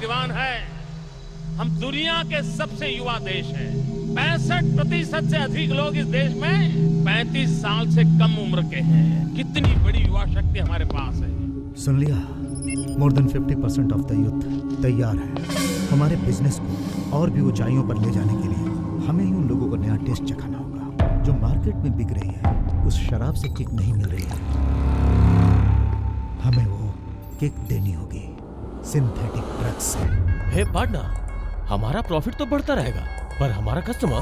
भाग्यवान हैं। हम दुनिया के सबसे युवा देश हैं। 65% से अधिक लोग इस देश में 35 साल से कम उम्र के हैं। कितनी बड़ी युवा शक्ति हमारे पास है। सुन लिया, more than 50% of the youth तैयार है हमारे बिजनेस को और भी ऊंचाइयों पर ले जाने के लिए। हमें ही उन लोगों को नया टेस्ट चखाना होगा जो मार्केट में बिक रही है। उस शराब से किक नहीं मिल रही है, हमें वो किक देनी होगी सिंथेटिक ड्रग्स से। हे पार्टनर, हमारा प्रॉफिट तो बढ़ता रहेगा पर हमारा कस्टमर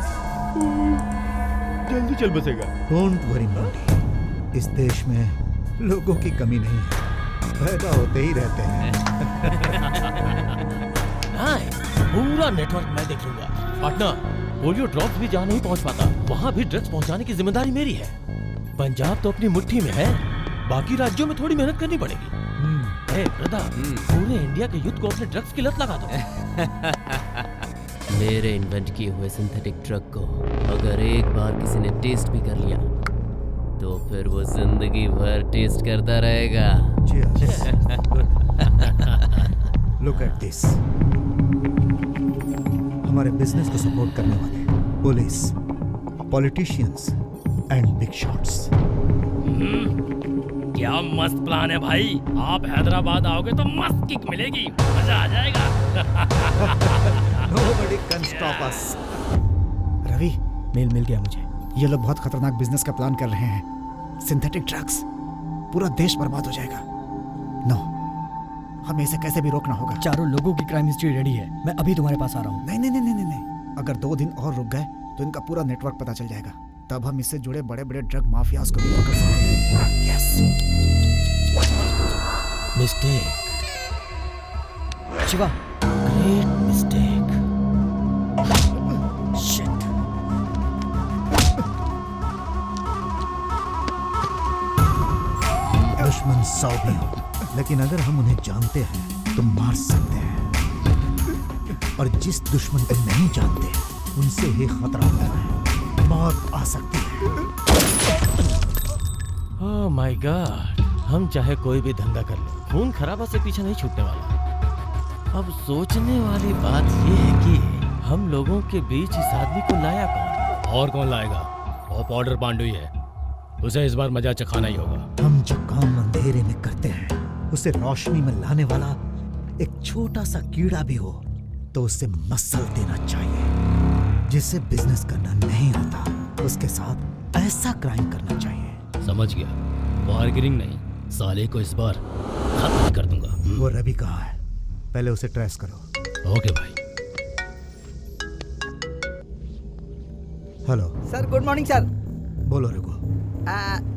जल्दी चल बसेगा। डोंट वरी मंडी, इस देश में लोगों की कमी नहीं है, पैदा होते ही रहते हैं। पूरा नेटवर्क मैं देख लूंगा। पार्टनर, पोलियो ड्रॉप्स भी जहाँ नहीं पहुँच पाता वहाँ भी ड्रग्स पहुँचाने की जिम्मेदारी मेरी है। पंजाब तो अपनी मुट्ठी में है, बाकी राज्यों में थोड़ी मेहनत करनी पड़ेगी। पूरे इंडिया के यूथ को अपने ड्रग्स की लत लगा दो। मेरे इन्वेंट किए हुए सिंथेटिक ड्रग को अगर एक बार किसी ने टेस्ट भी कर लिया तो फिर वो जिंदगी भर टेस्ट करता रहेगा। लुक एट दिस, हमारे बिजनेस को सपोर्ट करने वाले police, politicians and big shots. क्या मस्त प्लान है भाई। आप हैदराबाद आओगे तो मस्त किक मिलेगी, मजा आ जाएगा। Nobody can stop us. Ravi, mail मिल गया मुझे। ये लोग बहुत खतरनाक बिजनेस का प्लान कर रहे हैं। सिंथेटिक ड्रग्स, पूरा देश बर्बाद हो जाएगा। नो, हमें इसे कैसे भी रोकना होगा। चारों लोगों की क्राइम हिस्ट्री रेडी है, मैं अभी तुम्हारे पास आ रहा हूँ। नहीं नहीं नहीं नहीं नहीं, अगर 2 दिन और रुक गए तो इनका पूरा नेटवर्क पता चल जाएगा। तब हम इससे जुड़े बड़े बड़े ड्रग माफियाज को भी पकड़ सकते हैं। Yes. Mistake Shiva, great mistake. Shit. दुश्मन 100 भी हो, लेकिन अगर हम उन्हें जानते हैं तो मार सकते हैं। और जिस दुश्मन को नहीं जानते उनसे ही खतरा होता है, मौत आ सकती है। ओह माय गॉड, हम चाहे कोई भी धंधा कर ले, खून खराबा से पीछे नहीं छूटने वाला। अब सोचने वाली बात ये है कि हम लोगों के बीच इस आदमी को लाया कौन? और कौन लाएगा? वो पाउडर पांडु ही है, उसे इस बार मजा चखाना ही होगा। हम जो काम अंधेरे में करते हैं उसे रोशनी में लाने वाला एक छोटा सा कीड़ा भी हो तो उसे मसल देना चाहिए। जिसे बिजनेस करना नहीं आता उसके साथ ऐसा क्राइम करना चाहिए। समझ गया, बार्गेनिंग नहीं, साले को इस बार खत्म कर दूंगा। वो रवि कहाँ है? पहले उसे ट्रेस करो। ओके भाई। Hello sir, good morning sir. बोलो रघु।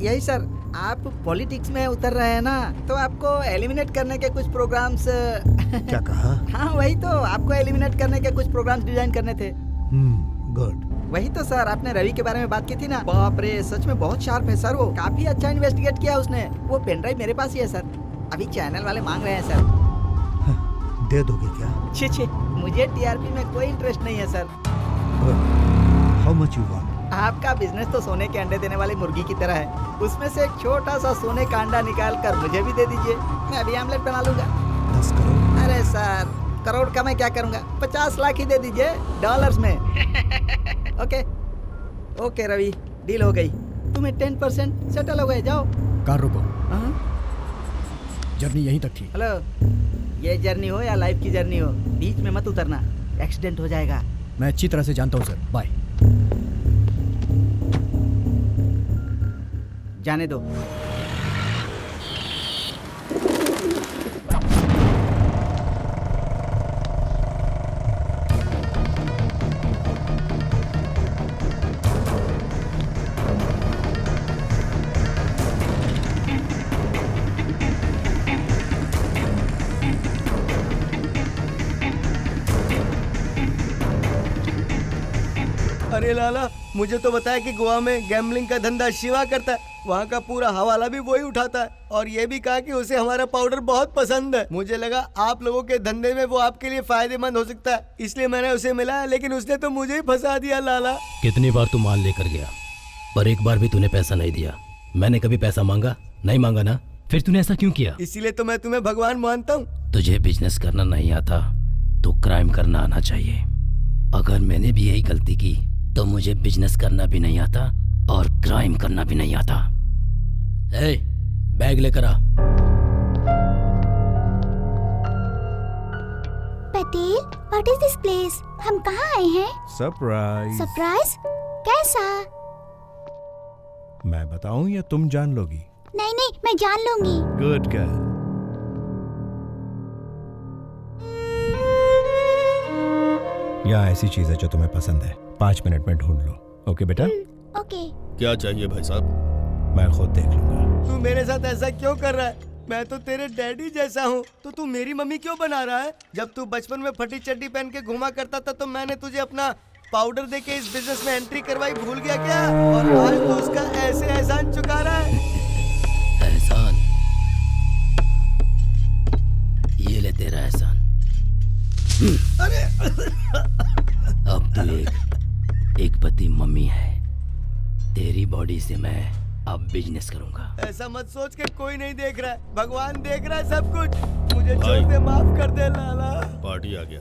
यही सर, आप पॉलिटिक्स में उतर रहे हैं ना, तो आपको एलिमिनेट करने के कुछ प्रोग्राम्स। क्या कहा? हाँ वही तो, आपको एलिमिनेट करने के कुछ प्रोग्राम्स डिजाइन करने थे। गुड। वही तो सर, आपने रवि के बारे में बात की थी ना। बाप रे, सच में बहुत शार्प है सर, वो काफी अच्छा इन्वेस्टिगेट किया उसने। वो पेन ड्राइव मेरे पास ही है सर, अभी चैनल वाले मांग रहे हैं सर। दे दोगे क्या? छे, मुझे टीआरपी में कोई इंटरेस्ट नहीं है sir. How much you want? आपका बिजनेस तो सोने के अंडे देने वाली मुर्गी की तरह है, उसमें से एक छोटा सा सोने का अंडा निकाल कर मुझे भी दे दीजिए, मैं भी आमलेट बना लूंगा। 10 करोड़? अरे सर, करोड़ का मैं क्या करूंगा, 50 लाख ही दे दीजिए डॉलर्स में। ओके रवि, डील हो गई। तुम्हें 10% सेटल हो गए, जाओ। कार रोको, जर्नी यहीं तक थी। हेलो, ये जर्नी हो या लाइफ की जर्नी हो, बीच में मत उतरना, एक्सीडेंट हो जाएगा। मैं अच्छी तरह से जानता हूँ सर, बाय। जाने दो। अरे लाला, मुझे तो बताया कि गोवा में गैम्बलिंग का धंधा शिवा करता है, वहाँ का पूरा हवाला भी वही उठाता है, और ये भी कहा कि उसे हमारा पाउडर बहुत पसंद है। मुझे लगा आप लोगों के धंधे में वो आपके लिए फायदेमंद हो सकता है, इसलिए मैंने उसे मिलाया, लेकिन उसने तो मुझे ही फंसा दिया लाला। कितनी बार तू माल लेकर गया, पर एक बार भी तूने पैसा नहीं दिया। मैंने कभी पैसा मांगा? नहीं मांगा ना, फिर तूने ऐसा क्यों किया? इसीलिए तो मैं तुम्हें भगवान मानता हूँ। तुझे बिजनेस करना नहीं आता तो क्राइम करना आना चाहिए। अगर मैंने भी यही गलती की तो मुझे बिजनेस करना भी नहीं आता और क्राइम करना भी नहीं आता। ए, बैग लेकर आ। Patel, what is this place? हम कहाँ आए हैं? सरप्राइज। सरप्राइज? कैसा? मैं बताऊं या तुम जान लोगी? नहीं नहीं, मैं जान लूंगी। Good girl. यहाँ ऐसी चीज है जो तुम्हें पसंद है, 5 मिनट में ढूंढ लो। ओके बेटा? ओके। क्या चाहिए भाई साहब? मैं खुद देख लूंगा। तू मेरे साथ ऐसा क्यों कर रहा है? मैं तो तेरे डैडी जैसा हूँ, तो तू मेरी मम्मी क्यों बना रहा है? जब तू बचपन में फटी चड्डी पहन के घुमा करता था तो मैंने तुझे अपना पाउडर देके इस बिजनेस में एंट्री करवाई, भूल गया क्या? और आज तू उसका ऐसे एहसान चुका रहा है। एहसान? ये ले तेरा एहसान। अरे अब तू एक पति मम्मी है। तेरी बॉडी से मैं अब बिजनेस करूंगा। ऐसा मत सोच के कोई नहीं देख रहा है, भगवान देख रहा है सब कुछ। मुझे छोड़ दे, माफ कर दे लाला। पार्टी आ गया।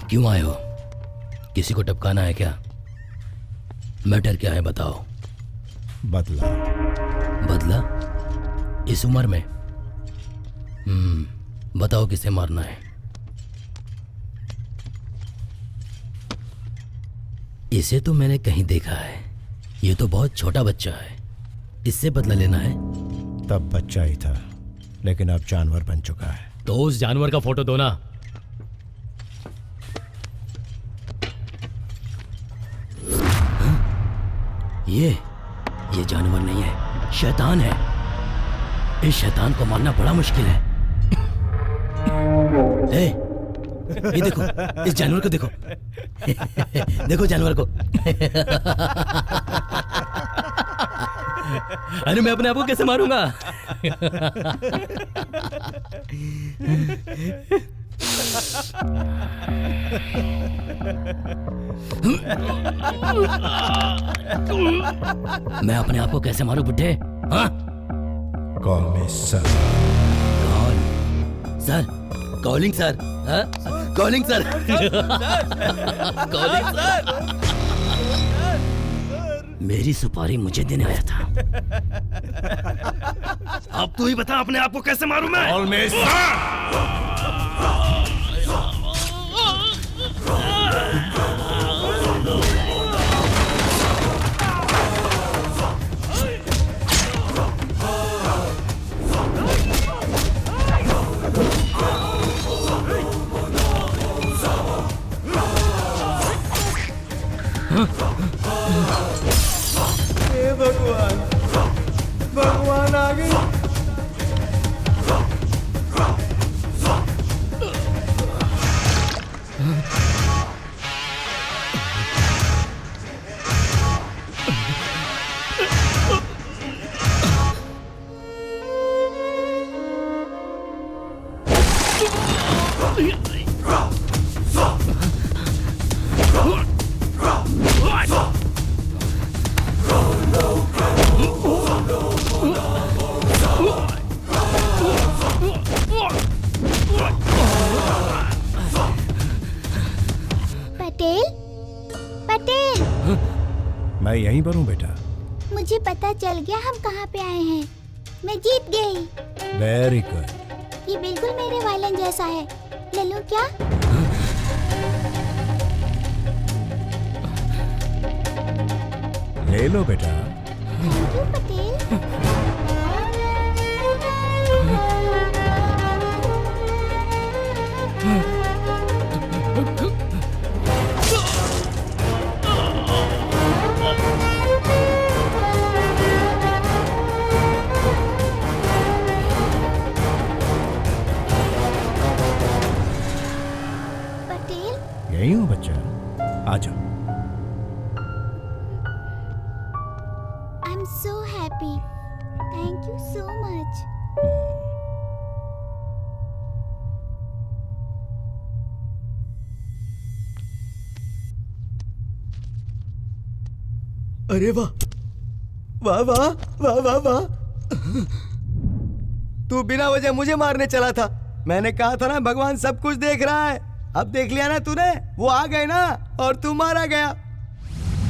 क्यों आए हो? किसी को टपकाना है क्या? मैटर क्या है बताओ। बदला। बदला? इस उम्र में? बताओ किसे मारना है। इसे तो मैंने कहीं देखा है। ये तो बहुत छोटा बच्चा है, इससे बदला लेना है? तब बच्चा ही था, लेकिन अब जानवर बन चुका है। तो उस जानवर का फोटो दो ना। ये जानवर नहीं है, शैतान है। इस शैतान को मारना बड़ा मुश्किल है। ये देखो, इस जानवर को देखो। देखो जानवर को। अरे मैं अपने आप को कैसे मारूंगा? मैं अपने आप को कैसे मारूं बुड्ढे? हाँ? Call me sir. Call sir? Calling sir? हाँ? Calling sir? Calling sir? मेरी सुपारी मुझे देने आया था। अब तू ही बता अपने आप को कैसे मारूं मैं? Call me sir. हे भगवान, भगवान आ गए। पटेल, पटेल। मैं यहीं पर हूँ बेटा। मुझे पता चल गया हम कहाँ पे आए हैं। मैं जीत गई। Very good. ये बिल्कुल मेरे वायलिन जैसा है। ले लूं क्या? ले लो बेटा। Thank you Patel. पटेल, यहीं हूँ बच्चा, आ जाओ। I am so happy. so much. अरे वाह वाह वाह वाह वाह वाह। तू बिना वजह मुझे मारने चला था। मैंने कहा था ना भगवान सब कुछ देख रहा है। अब देख लिया ना तूने, वो आ गए ना और तू मारा गया।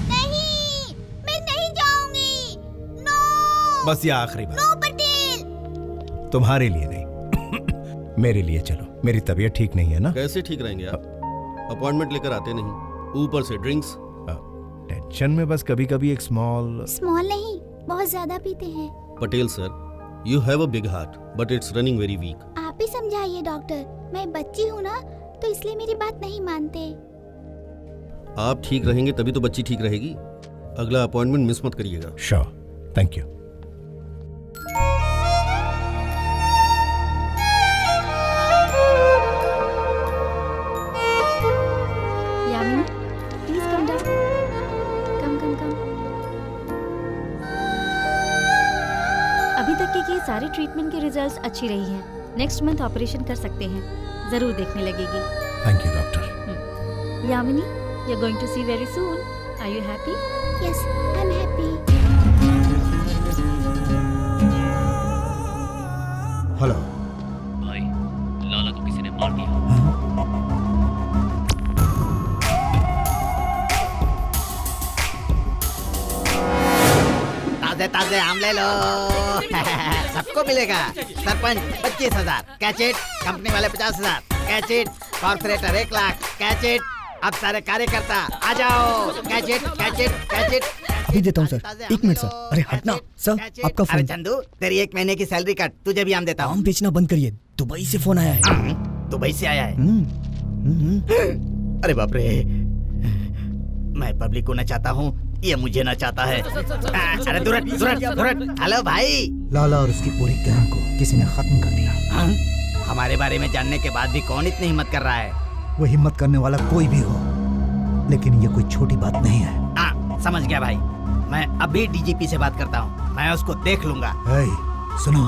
नहीं, मैं नहीं जाऊंगी। नो। बस ये आखिरी बार। नो पटेल। तुम्हारे लिए नहीं मेरे लिए चलो। मेरी तबीयत ठीक नहीं है ना। कैसे ठीक रहेंगे आप? अपॉइंटमेंट लेकर आते नहीं, ऊपर से ड्रिंक्स। टेंशन में बस कभी कभी एक स्मॉल नहीं, बहुत ज्यादा पीते हैं। Patel sir, you have a big heart but it's running very weak. आप ही समझाइए डॉक्टर, मैं बच्ची हूँ ना, तो इसलिए मेरी बात नहीं मानते। आप ठीक रहेंगे तभी तो बच्ची ठीक रहेगी। अगला अपॉइंटमेंट मिस मत करिएगा। Sure, thank you. Yamini, please come down. Come. अभी तक की ये सारी ट्रीटमेंट के रिजल्ट्स अच्छी रही हैं। नेक्स्ट मंथ ऑपरेशन कर सकते हैं, जरूर देखने लगेगी। Thank you doctor. Yamini, you are going to see very soon. Are you happy? Yes, I am happy. Hello भाई, लाला को किसी ने मार दिया। ताजे ताजे आम ले लो। सबको मिलेगा। सरपंच 25,000 कैच इट, कंपनी वाले 50,000 catch it, corporator 1 lakh catch it. अब सारे कार्यकर्ता आ जाओ। Catch it, catch it, catch it. अभी देता हूँ सर। 1 minute sir. अरे हटना सर, आपका अरे फोन। चंदू, तेरी 1 महीने की सैलरी कट, तुझे भी आम देता हूँ। आम बेचना बंद करिए, दुबई से फोन आया है। दुबई से आया है? अरे बाप रे, मैं पब्लिक को नचाता हूँ, ये मुझे नचाता है। अरे दुरट। हेलो भाई। लाला और उसकी पूरी गैंग को किसी ने खत्म कर दिया। हमारे बारे में जानने के बाद भी कौन इतनी हिम्मत कर रहा है? वो हिम्मत करने वाला कोई भी हो, लेकिन ये कोई छोटी बात नहीं है। समझ गया भाई, मैं अभी डीजीपी से बात करता हूँ, मैं उसको देख लूंगा। सुनो,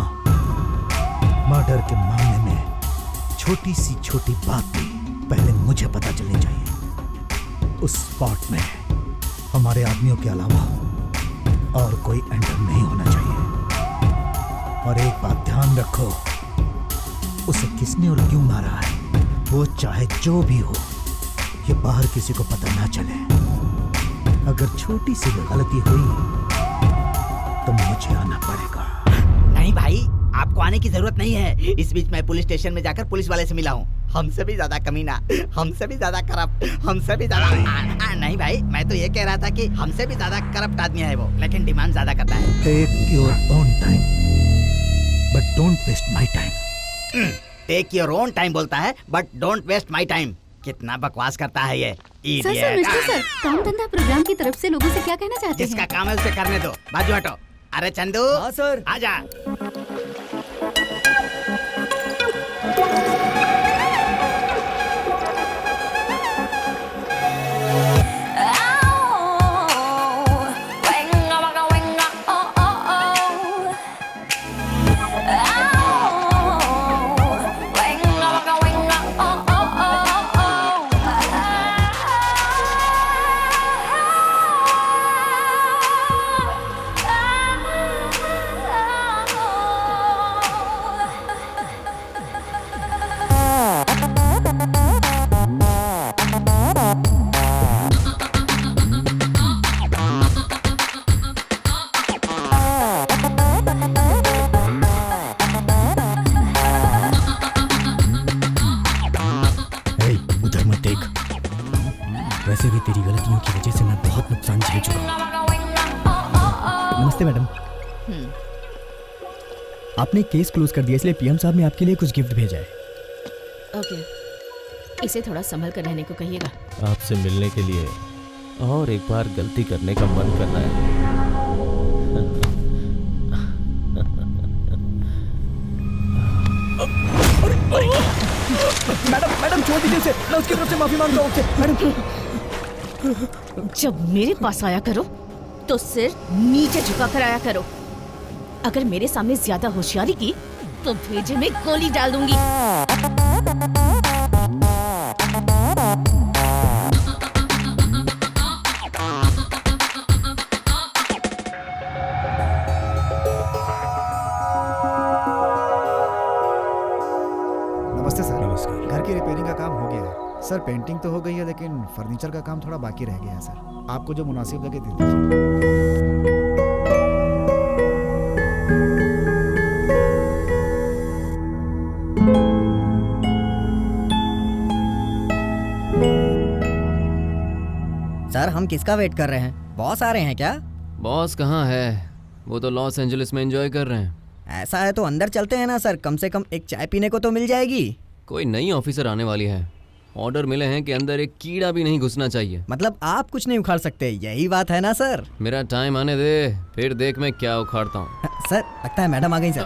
मर्डर के मामले में छोटी सी छोटी बात भी पहले मुझे पता चलनी चाहिए। उस स्पॉट में हमारे आदमियों के अलावा और कोई एंटर नहीं होना चाहिए। और एक बात ध्यान रखो, उसे किसने और क्यों मारा है, वो चाहे जो भी हो, ये बाहर किसी को पता ना चले। अगर छोटी सी भी गलती हुई तो मुझे आना पड़ेगा। नहीं भाई, आपको आने की जरूरत नहीं है। इस बीच मैं पुलिस स्टेशन में जाकर पुलिस वाले से मिला हूँ। हमसे भी ज्यादा कमीना, हमसे भी ज्यादा करप्ट, हमसे भी ज्यादा नहीं भाई, मैं तो ये कह रहा था कि हमसे भी ज्यादा करप्ट आदमी है वो, लेकिन डिमांड ज्यादा करता है। Take your own time but don't waste my time. Take your own time बोलता है but don't waste my time. कितना बकवास करता है ये सर, मिस्टर सर, काम धंधा प्रोग्राम की तरफ से लोगों से क्या कहना चाहते हैं? जिसका काम है उसे करने दो, बाजू हटो। अरे चंदू। हाँ सर। आजा। वैसे भी तेरी गलतियों की वजह से मैं बहुत नुकसान झेल चुका हूँ। नमस्ते मैडम। आपने केस क्लोज कर दिया, इसलिए पीएम साहब ने आपके लिए कुछ गिफ्ट भेजा है। ओके, इसे थोड़ा संभल कर रहने को कहिएगा। आपसे मिलने के लिए और एक बार गलती करने का मन कर रहा है। मैडम छोड़ दीजिए उसे, मैं उसकी तरफ से माफी मांगता हूँ। मैडम, जब मेरे पास आया करो तो सिर नीचे झुका कर आया करो। अगर मेरे सामने ज्यादा होशियारी की तो भेजे में गोली डाल दूंगी। नमस्ते सर। नमस्कार। घर की रिपेयरिंग का काम हो गया है सर। पेंटिंग तो हो गई है लेकिन फर्नीचर का काम थोड़ा बाकी रह गया है सर। आपको जो मुनासिब लगे दे दीजिए। सर हम किसका वेट कर रहे हैं? बॉस आ रहे हैं क्या? बॉस कहाँ है? वो तो लॉस एंजलिस में एंजॉय कर रहे हैं। ऐसा है तो अंदर चलते हैं ना सर, कम से कम एक चाय पीने को तो मिल जाएगी। कोई नई ऑफिसर आने वाली है। ऑर्डर मिले हैं कि अंदर एक कीड़ा भी नहीं घुसना चाहिए। मतलब आप कुछ नहीं उखाड़ सकते, यही बात है ना सर? मेरा टाइम आने दे, फिर देख मैं क्या उखाड़ता हूँ। सर लगता है मैडम आ गई सर।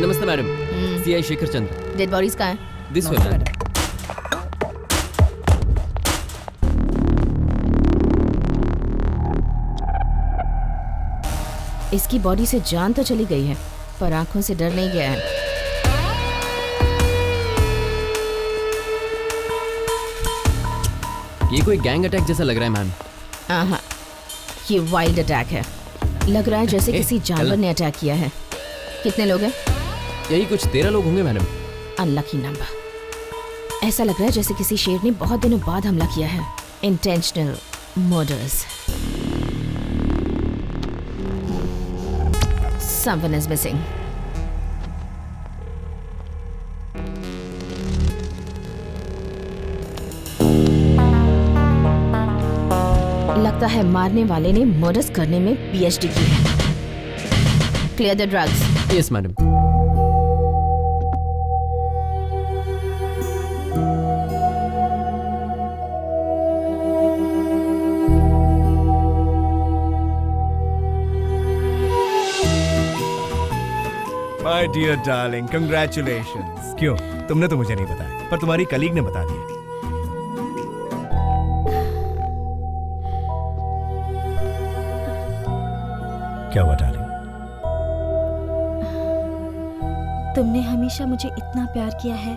नमस्ते मैडम। सीआई शेखर चंद्र। डेड बॉडीज कहाँ हैं? This way madam. इसकी बॉडी से जान तो चली गई है पर आंखों से डर नहीं गया है। ये कोई गैंग अटैक जैसा लग रहा है मैम। हाँ, ये वाइल्ड अटैक है। लग रहा है जैसे किसी जानवर ने अटैक किया है। कितने लोग हैं? यही कुछ 13 लोग होंगे मैडम। Unlucky number. ऐसा लग रहा है जैसे किसी शेर ने बहुत दिनों बाद हमला किया है। Intentional murders. Someone is missing. लगता है मारने वाले ने मर्डर्स करने में पीएचडी की है। Clear the drugs. Yes madam. My dear darling, congratulations. क्यों, तुमने तो मुझे नहीं बताया, पर तुम्हारी कलीग ने बता दिया। क्या हुआ डार्लिंग? तुमने हमेशा मुझे इतना प्यार किया है,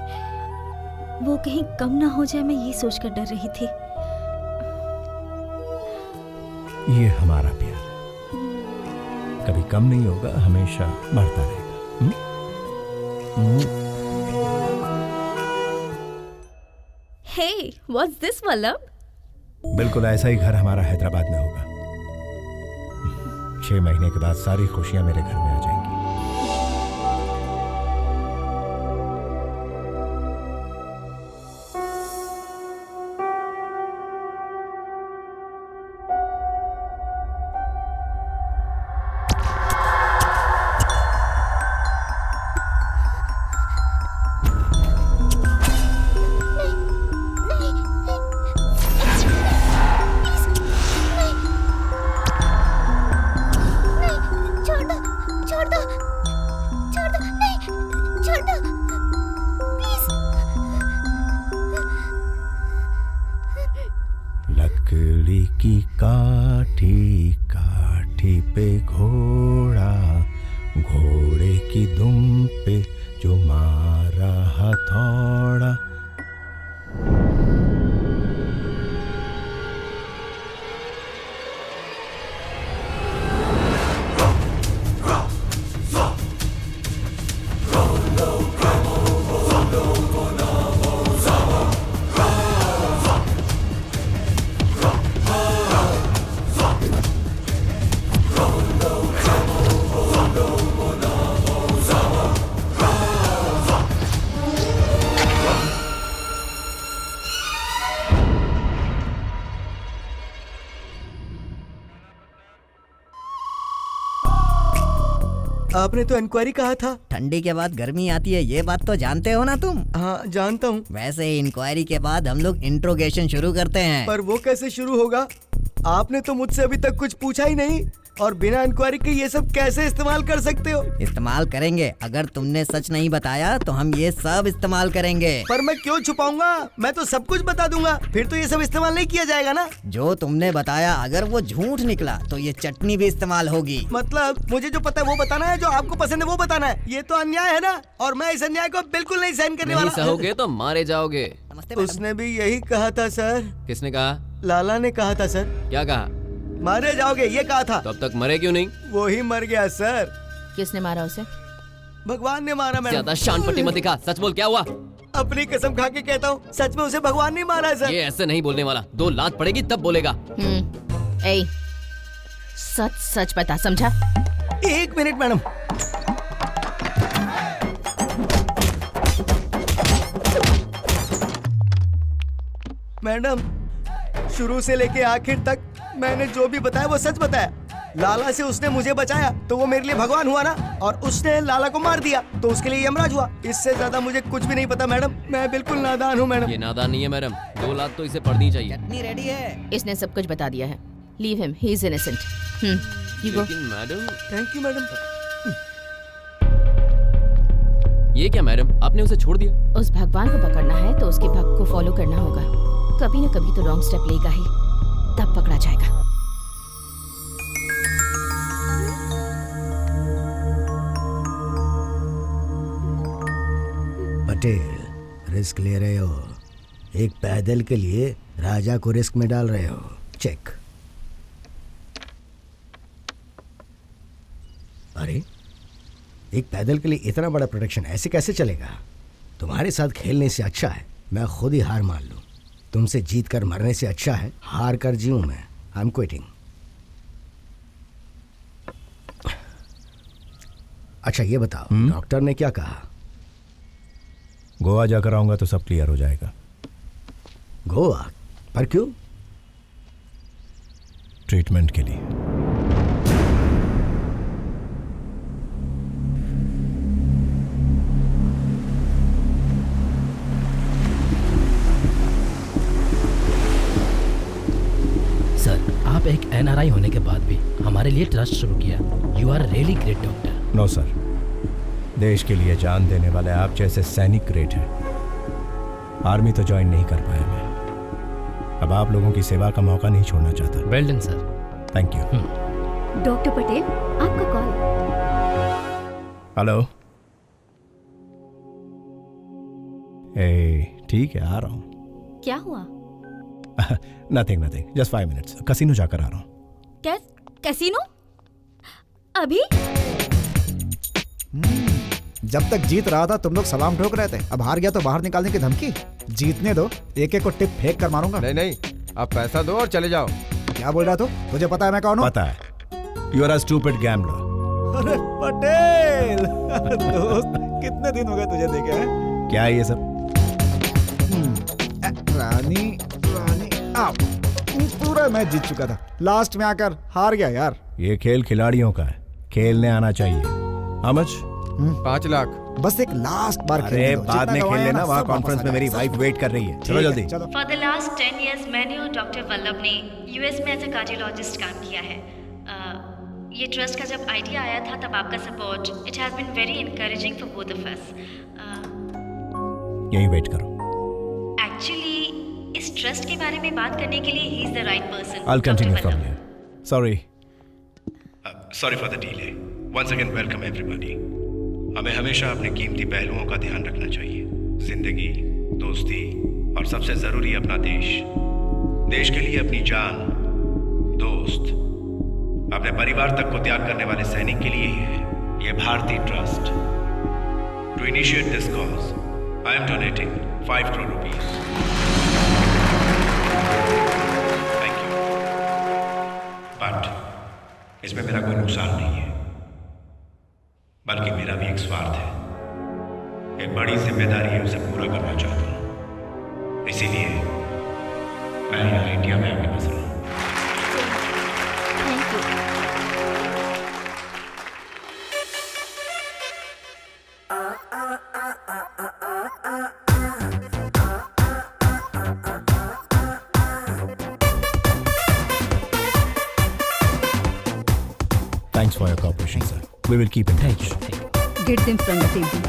वो कहीं कम ना हो जाए, मैं ये सोचकर डर रही थी। ये हमारा प्यार है, कभी कम नहीं होगा, हमेशा बढ़ता रहेगा। Hey, what's this, Vallabh? बिल्कुल ऐसा ही घर हमारा हैदराबाद में होगा। 6 महीने के बाद सारी खुशियां मेरे घर में आ जाएंगी। लकड़ी की काठी, काठी पे घोड़ा, घोड़े की दुम पे जो मारा हथौड़ा। आपने तो इंक्वायरी कहा था। ठंडी के बाद गर्मी आती है, ये बात तो जानते हो ना तुम? हाँ जानता हूँ। वैसे ही इंक्वायरी के बाद हम लोग इंट्रोगेशन शुरू करते हैं। पर वो कैसे शुरू होगा? आपने तो मुझसे अभी तक कुछ पूछा ही नहीं। और बिना इंक्वायरी के ये सब कैसे इस्तेमाल कर सकते हो? इस्तेमाल करेंगे। अगर तुमने सच नहीं बताया तो हम ये सब इस्तेमाल करेंगे। पर मैं क्यों छुपाऊंगा? मैं तो सब कुछ बता दूंगा, फिर तो ये सब इस्तेमाल नहीं किया जाएगा ना। जो तुमने बताया अगर वो झूठ निकला तो ये चटनी भी इस्तेमाल होगी। मतलब मुझे जो पता है वो बताना है, जो आपको पसंद है वो बताना है। ये तो अन्याय है ना, और मैं इस अन्याय को बिल्कुल नहीं सहन करने वाला। सहोगे तो मारे जाओगे। उसने भी यही कहा था सर। किसने कहा? लाला ने कहा था सर। क्या कहा? मारे जाओगे ये कहा था। तो अब तक मरे क्यों नहीं? वो ही मर गया सर। किसने मारा उसे? भगवान ने मारा मैडम। ज्यादा शान पट्टी मत दिखा, सच बोल क्या हुआ? अपनी कसम खा के कहता हूँ, सच में उसे भगवान नहीं मारा सर। ये ऐसे नहीं बोलने वाला, 2 लात पड़ेगी तब बोलेगा। ए, सच सच बता, समझा? 1 मिनट मैडम। मैडम, शुरू से लेके आखिर तक मैंने जो भी बताया वो सच बताया। लाला से उसने मुझे बचाया तो वो मेरे लिए भगवान हुआ ना, और उसने लाला को मार दिया तो उसके लिए यमराज हुआ। इससे ज्यादा मुझे कुछ भी नहीं पता मैडम, मैं बिल्कुल नादान हूँ मैडम। ये नादान नहीं है मैडम, 2 लात तो इसे पड़नी चाहिए। चटनी रेडी है। इसने सब कुछ बता दिया है। Leave him, he is innocent. You go. लेकिन मैडम। Thank you madam. ये क्या मैडम, आपने उसे छोड़ दिया? उस भगवान को पकड़ना है तो उसके भक्त को फॉलो करना होगा। कभी न कभी तो रॉन्ग स्टेप लेगा ही, तब पकड़ा जाएगा। पटेल, रिस्क ले रहे हो। एक पैदल के लिए राजा को रिस्क में डाल रहे हो। चेक। अरे, एक पैदल के लिए इतना बड़ा प्रोटेक्शन ऐसे कैसे चलेगा? तुम्हारे साथ खेलने से अच्छा है मैं खुद ही हार मान लूं। तुमसे जीत कर मरने से अच्छा है हार कर जीऊं मैं। I am quitting. अच्छा ये बताओ, डॉक्टर ने क्या कहा? गोवा जाकर आऊंगा तो सब क्लियर हो जाएगा। गोवा? पर क्यों? ट्रीटमेंट के लिए। सर, आप एक NRI होने के बाद भी हमारे लिए ट्रस्ट शुरू किया। You are really great doctor. No sir, देश के लिए जान देने वाले आप जैसे सैनिक ग्रेट हैं। आर्मी तो ज्वाइन नहीं कर पाया मैं, अब आप लोगों की सेवा का मौका नहीं छोड़ना चाहता। Well done sir. Thank you. Doctor Patel, आपका कॉल। हेलो। ए, ठीक है, आ रहा हूँ। क्या हुआ? Nothing nothing, just 5 minutes. Casino जाकर आ रहा हूँ। कैसीनो? अभी? जब तक जीत रहा था तुम लोग सलाम ठोक रहे थे, अब हार गया तो बाहर निकालने की धमकी। जीतने दो, एक एक को टिप फेंक कर मारूंगा। नहीं नहीं, आप पैसा दो और चले जाओ। क्या बोल रहा तू? तुझे पता है मैं कौन हूँ? पता है। You are a stupid gambler. अरे पटेल दोस्त, कितने दिन हो गए तुझे देखे हैं? क्या है ये सब? रानी आओ। पूरा मैच जीत चुका था, लास्ट में आकर हार गया यार। ये खेल खिलाड़ियों का है, खेलने आना चाहिए। How much? 5 लाख। बस एक लास्ट बार अरे बाद में खेल लेना, वहाँ कॉन्फ्रेंस में मेरी वाइफ वेट कर रही है। चलो जल्दी। फॉर द लास्ट 10 years मैंने और डॉक्टर वल्लभ ने US में एज अ कार्डियोलॉजिस्ट काम किया है। ये ट्रस्ट का जब आइडिया आया था तब आपका support, it has been very encouraging for both of us. यहीं वेट करो। एक्चुअली इस ट्रस्ट के बारे में बात करने के लिए he is the right person. I'll continue from here. Sorry. Sorry for the delay. Once again welcome everybody. हमें हमेशा अपने कीमती पहलुओं का ध्यान रखना चाहिए। जिंदगी, दोस्ती और सबसे जरूरी अपना देश। देश के लिए अपनी जान, दोस्त, अपने परिवार तक को त्याग करने वाले सैनिक के लिए ही है ये Bharatiya trust. To initiate this cause I am donating 5 crore rupees. Thank you. But इसमें मेरा कोई नुकसान नहीं है, बल्कि मेरा भी एक स्वार्थ है। एक बड़ी जिम्मेदारी है, उसे पूरा करना चाहता हूँ। इसीलिए मैं यहाँ इंडिया में आके बस रहा हूँ। Thanks for your cooperation, sir. We will keep in touch. Get them from the table.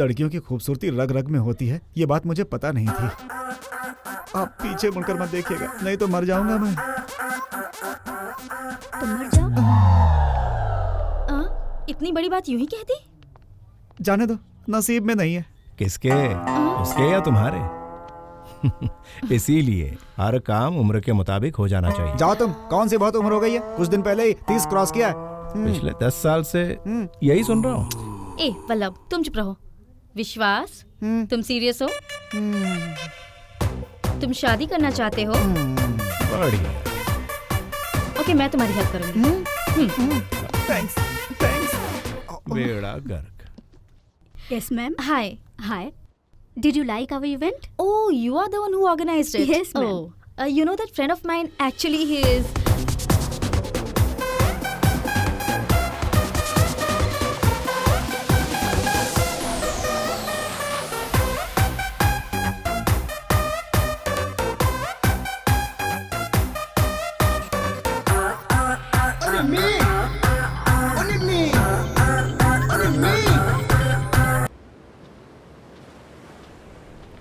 लड़कियों की खूबसूरती रग रग में होती है, ये बात मुझे पता नहीं थी। आप पीछे मुड़कर मत देखिएगा, नहीं तो मर जाऊंगा मैं। तुम मर जाओ? इतनी बड़ी बात यूं ही कह दी? जाने दो, नसीब में नहीं है। किसके? उसके या तुम्हारे? इसीलिए हर काम उम्र के मुताबिक हो जाना चाहिए। जाओ तुम, कौन सी बहुत उम्र हो गई है? कुछ दिन पहले ही 30 क्रॉस किया है। पिछले 10 साल से यही सुन रहा हूँ। ए वल्लभ, तुम चुप रहो। विश्वास, तुम सीरियस हो? तुम शादी करना चाहते हो? बढ़िया। ओके, मैं तुम्हारी हेल्प करूंगी। थैंक्स। बेड़ा गर्क। Yes, ma'am. Hi. Hi. Did you like our event? Oh, you are the one who organized it. Yes, ma'am. Oh, you know that friend of mine, actually he is...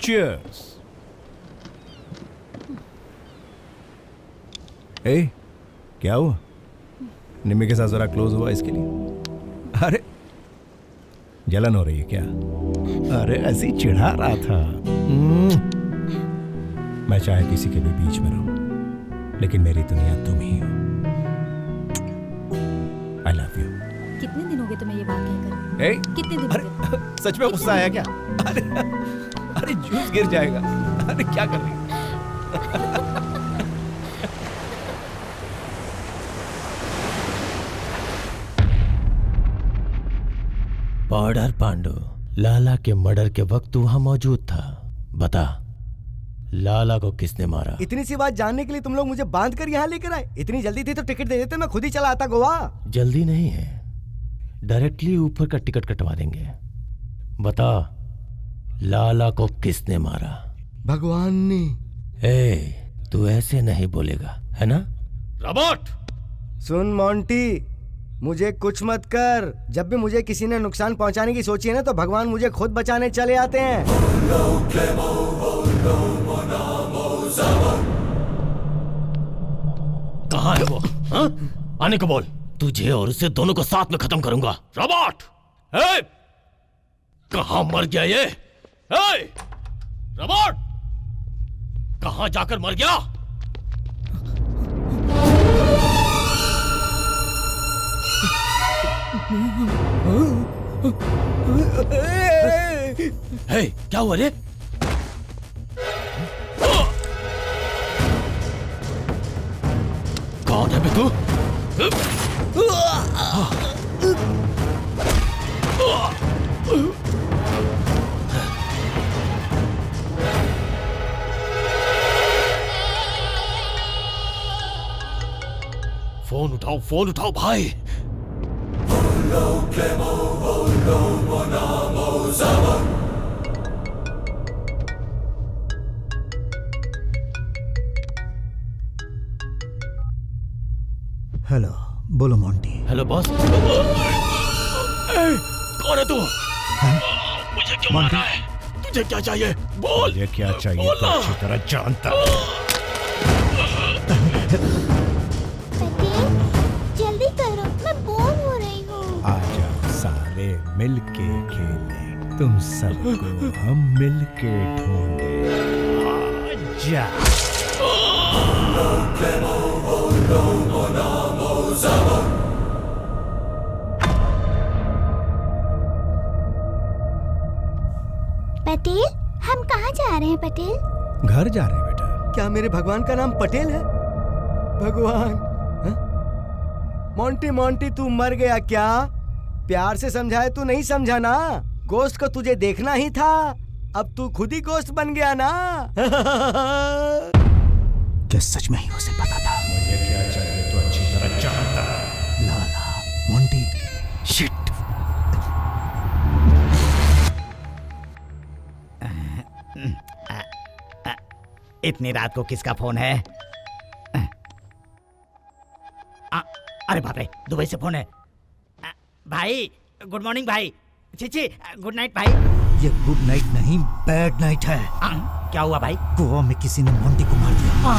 Cheers. ए, क्या हुआ? निम्मी के साथ जरा close हुआ इसके लिए? अरे जलन हो रही है क्या? अरे ऐसी चिढ़ा रहा था। मैं चाहे किसी के भी बीच में रहूं, लेकिन मेरी दुनिया तुम ही हो। I love you. कितने दिन हो गए तुम्हें ये बात कहकर? कितने दिन? अरे सच में गुस्सा आया क्या? अरे जूस गिर जाएगा। अरे क्या कर रही है? पाउडर पांडु, लाला के मर्डर के वक्त तू वहां मौजूद था। बता, लाला को किसने मारा? इतनी सी बात जानने के लिए तुम लोग मुझे बांध कर यहाँ लेकर आए? इतनी जल्दी थी तो टिकट दे देते, मैं खुद ही चला आता गोवा। जल्दी नहीं है, डायरेक्टली ऊपर का टिकट कटवा देंगे। बता, लाला को किसने मारा? भगवान ने। तू ऐसे नहीं बोलेगा, है ना? रॉबर्ट! सुन मोंटी, मुझे कुछ मत कर। जब भी मुझे किसी ने नुकसान पहुंचाने की सोची है ना, तो भगवान मुझे खुद बचाने चले आते हैं। कहाँ है वो? हा? आने को बोल। तुझे और उसे दोनों को साथ में खत्म करूंगा। रॉबर्ट! कहाँ मर गया ये? रॉबर्ट! कहाँ जाकर मर गया? क्या हुआ रे? कौन है बे तू? फोन उठाओ भाई। हेलो, बोलो मोंटी। Hello boss. कौन है तू? मुझे क्यों मारना है? तुझे क्या चाहिए? बोल। मुझे क्या चाहिए तो अच्छी तरह जानता हूं। जल्दी करो, मैं बोर हो रही हूँ। आजा सारे मिलके खेलें, तुम सबको हम मिलके ढूंढे। आजा। पटेल, हम कहाँ जा रहे हैं पटेल? घर जा रहे हैं बेटा। क्या मेरे भगवान का नाम पटेल है? भगवान? मोंटी मोंटी, तू मर गया क्या? प्यार से समझाए तू नहीं समझा ना। गोश्त को तुझे देखना ही था, अब तू खुद ही गोश्त बन गया ना। क्या सच में ही उसे पता था? मुझे क्या चाहिए तो अच्छी तरह जानता है। लाला, मोंटी, शिट। इतनी रात को किसका फोन है? अरे बाप रे, दुबई से फोन है। भाई गुड मॉर्निंग भाई। छी गुड नाइट भाई। ये गुड नाइट नहीं, बैड नाइट है। क्या हुआ भाई? गोवा में किसी ने मोंटी को मार दिया।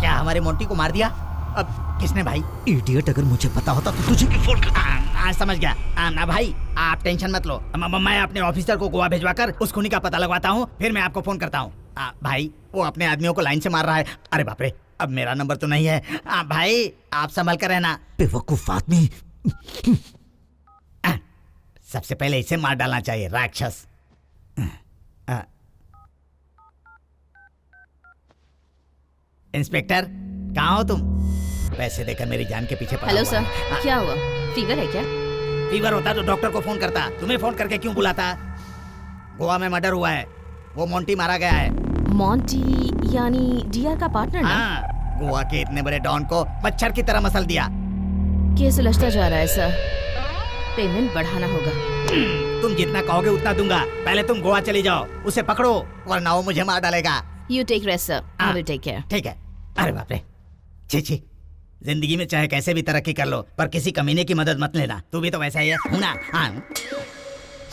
क्या हमारे मोंटी को मार दिया? अब किसने भाई? इडियट, अगर मुझे पता होता तो तुझे क्यों फोन करता? समझ गया ना भाई, आप टेंशन मत लो। मैं अपने ऑफिसर को गोवा भिजवाकर उस खूनी का पता लगवाता हूँ, फिर मैं आपको फोन करता हूँ। भाई वो अपने आदमियों को लाइन से मार रहा है। अरे बाप रे, अब मेरा नंबर तो नहीं है। भाई आप संभल कर रहना। बेवकूफ आदमी। सबसे पहले इसे मार डालना चाहिए, राक्षस। इंस्पेक्टर, कहाँ हो तुम? पैसे देकर मेरी जान के पीछे पड़ा हेलो हुआ सर, है। क्या हुआ? फीवर है क्या? फीवर होता तो डॉक्टर को फोन करता, तुम्हें फोन करके क्यों बुलाता? गोवा में मर्डर हुआ है, वो मोंटी मारा गया है। मोंटी यानी डीआर का पार्टनर ना? हाँ, गोवा के इतने बड़े डॉन को मच्छर की तरह मसल दिया। केस उलझता जा रहा है सर, पेमेंट बढ़ाना होगा। तुम जितना कहोगे उतना दूंगा। पहले तुम गोवा चली जाओ, उसे पकड़ो वरना वो मुझे मार डालेगा। You take rest, sir. I will take care. ठीक है। अरे बाप रे, छी, जिंदगी में चाहे कैसे भी तरक्की कर लो, पर किसी कमीने की मदद मत लेना। तू भी तो वैसा ही है, हूं ना? हाँ।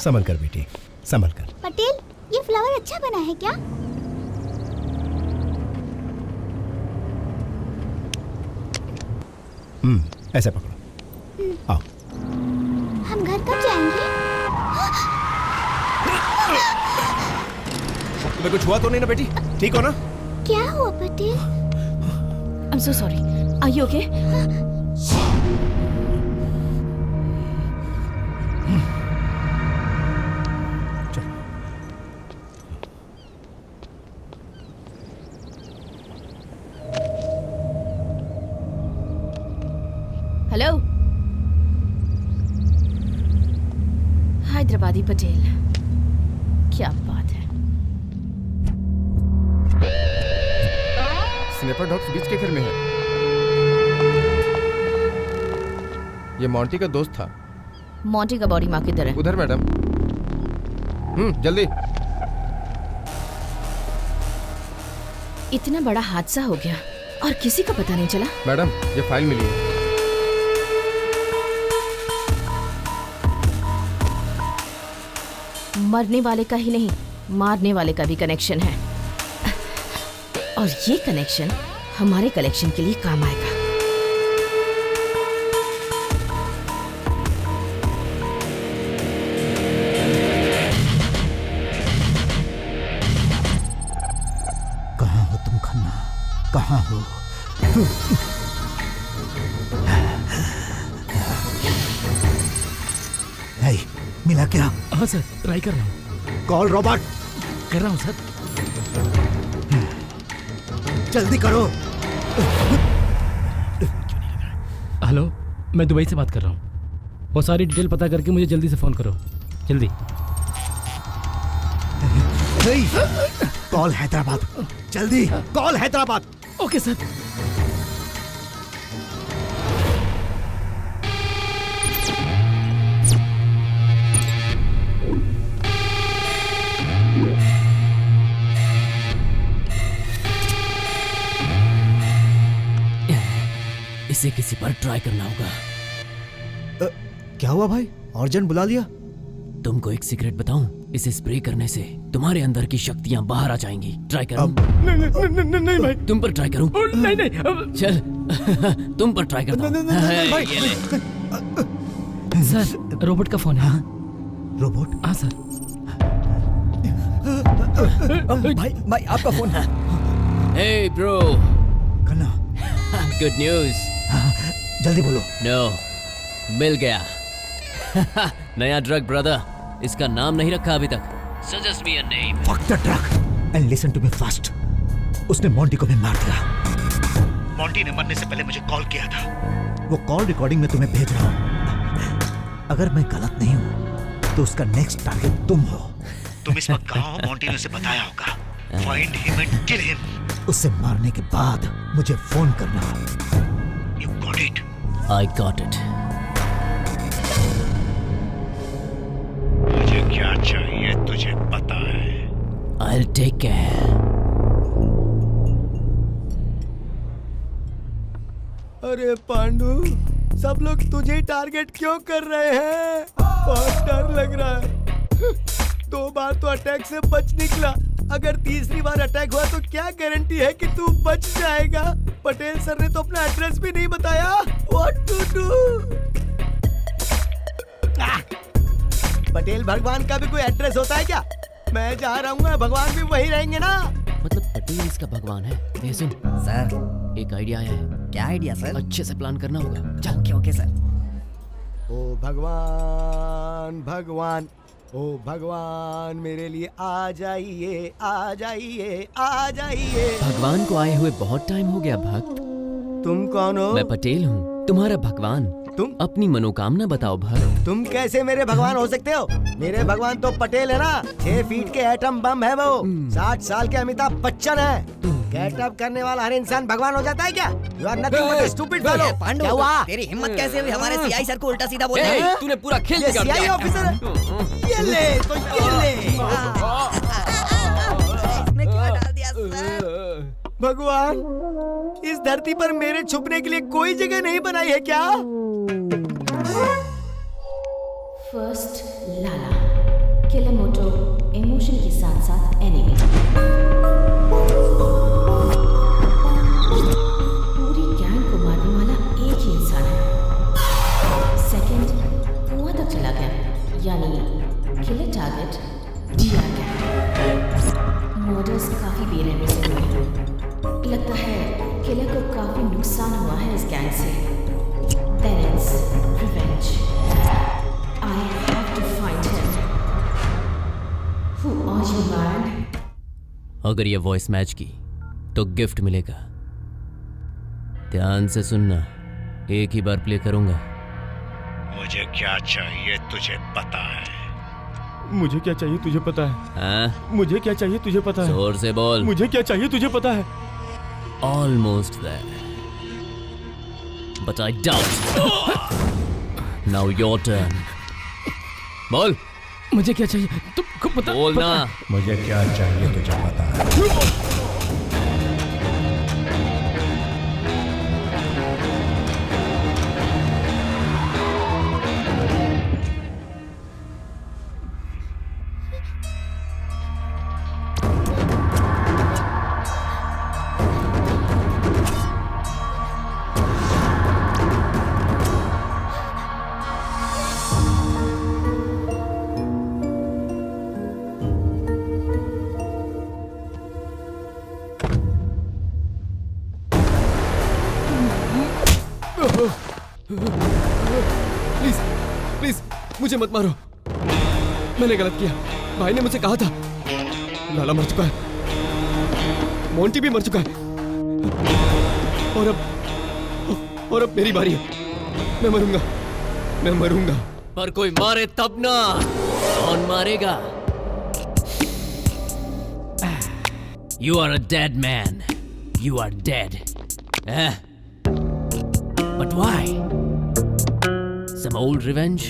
संभल कर बेटी, संभल कर। पटेल, ये फ्लावर अच्छा बना है क्या? ऐसे पकड़ो, आओ। हम घर कब जाएंगे? तुम्हें कुछ हुआ तो नहीं ना बेटी? ठीक हो ना? क्या हुआ Patel? I'm so sorry. Are you okay? Hello, Hyderabadi Patel, क्या बात है? स्नैपर डॉग्स बीच के घर में है। ये मोंटी का दोस्त था। मोंटी का बॉडी मार्क किधर है? उधर मैडम। जल्दी। इतना बड़ा हादसा हो गया और किसी का पता नहीं चला। मैडम, ये फाइल मिली है। मरने वाले का ही नहीं, मारने वाले का भी कनेक्शन है, और ये कनेक्शन हमारे कलेक्शन के लिए काम आएगा। कहाँ हो तुम खन्ना? कहाँ हो? हे, मिला क्या? हाँ सर, ट्राई कर रहा हूँ। Call Robert. कर रहा हूँ सर। जल्दी करो। हेलो, मैं दुबई से बात कर रहा हूँ। वो सारी डिटेल पता करके मुझे जल्दी से फोन करो, जल्दी। कॉल हैदराबाद, जल्दी कॉल हैदराबाद। Okay sir. इसे किसी पर ट्राई करना होगा। क्या हुआ भाई? अर्जेंट बुला लिया? तुमको एक सीक्रेट बताऊं? इसे स्प्रे करने से तुम्हारे अंदर की शक्तियां बाहर आ जाएंगी। ट्राई करो। नहीं भाई। तुम पर ट्राई करूं? नहीं। चल, तुम पर ट्राई करता हूं। ये ले। सर, रोबोट का फोन है। रोबोट? हाँ सर। भाई आपका फोन है। Hey bro. Kanna. Good news. जल्दी बोलो। नो, मिल गया। नया ड्रग ब्रदर, इसका नाम नहीं रखा अभी तक। Suggest me a name. Fuck the drug and listen to me fast. उसने मोंटी को भी मार दिया। मोंटी ने मरने से पहले मुझे कॉल किया था। वो कॉल रिकॉर्डिंग में तुम्हें भेज रहा हूँ। अगर मैं गलत नहीं हूँ तो उसका नेक्स्ट टारगेट तुम हो। तुम इस वक्त कहाँ हो? मोंटी ने उसे बताया होगा। Find him and kill him. उसे मारने के बाद मुझे फोन करना। You got it? I got it. मुझे क्या चाहिए तुझे पता है। I'll take care. अरे पांडु, सब लोग तुझे ही टारगेट क्यों कर रहे हैं? बहुत डर लग रहा है। 2 बार तो अटैक से बच निकला, अगर तीसरी बार अटैक हुआ तो क्या गारंटी है कि तू बच जाएगा? पटेल सर ने तो अपना एड्रेस भी नहीं बताया। What to do? पटेल भगवान का भी कोई एड्रेस होता है क्या? मैं जहाँ रहूंगा भगवान भी वही रहेंगे ना। मतलब पटेल इसका भगवान है? ये सुन सर, एक आइडिया आया है। क्या आइडिया सर? अच्छे से प्लान करना होगा। चल ओके सर। ओ भगवान भगवान, ओ भगवान मेरे लिए आ जाइए, आ जाइए, आ जाइए। भगवान को आए हुए बहुत टाइम हो गया भक्त। तुम कौन हो? मैं पटेल हूँ, तुम्हारा भगवान। तुम अपनी मनोकामना बताओ भक्त। तुम कैसे मेरे भगवान हो सकते हो? मेरे भगवान तो पटेल है ना। 6 फीट के एटम बम है वो। 60 साल के अमिताभ बच्चन है। गेटअप करने वाला हर इंसान भगवान हो जाता है क्या? You are nothing but a stupid fellow। Pandu, क्या हुआ? तेरी हिम्मत कैसे हुई हमारे सीआई सर को उल्टा सीधा बोलने की? तूने पूरा खेल ये बिगाड़ सीआई दिया। ऑफिसर है। ये ले तो ये ले। इसमें क्या डाल दिया सर? भगवान, इस धरती पर मेरे छुपने के लिए कोई जगह नहीं बनाई है क्या? फर्स्ट लाला, किलेमोटो इमोशन के साथ साथ एनिमी। पूरी गैंग को मारने वाला एक ही इंसान है। सेकंड, कुआं तक चला गया, यानी killer target DR gang. Murders काफी बेरहमी से हुए। लगता है किलर को काफी नुकसान हुआ है इस गैंग से। Then it's revenge. I have to find him. Who are you, man? अगर ये वॉइस मैच की तो गिफ्ट मिलेगा। ध्यान से सुनना, एक ही बार प्ले करूंगा। मुझे क्या चाहिए तुझे पता है? मुझे क्या चाहिए तुझे पता है? हाँ? मुझे क्या चाहिए तुझे पता है? जोर से बोल। मुझे क्या चाहिए तुझे पता है? Almost there, but I doubt. Now your turn. बोल। मुझे क्या चाहिए तुमको पता? बोलना। मुझे क्या चाहिए तुझे पता है? प्लीज मुझे मत मारो, मैंने गलत किया। भाई ने मुझे कहा था। लाला मर चुका है, मोंटी भी मर चुका है, और अब मेरी बारी है। मैं मरूंगा। पर कोई मारे तब ना। कौन मारेगा? You are a dead man. You are dead. But why? Some old revenge?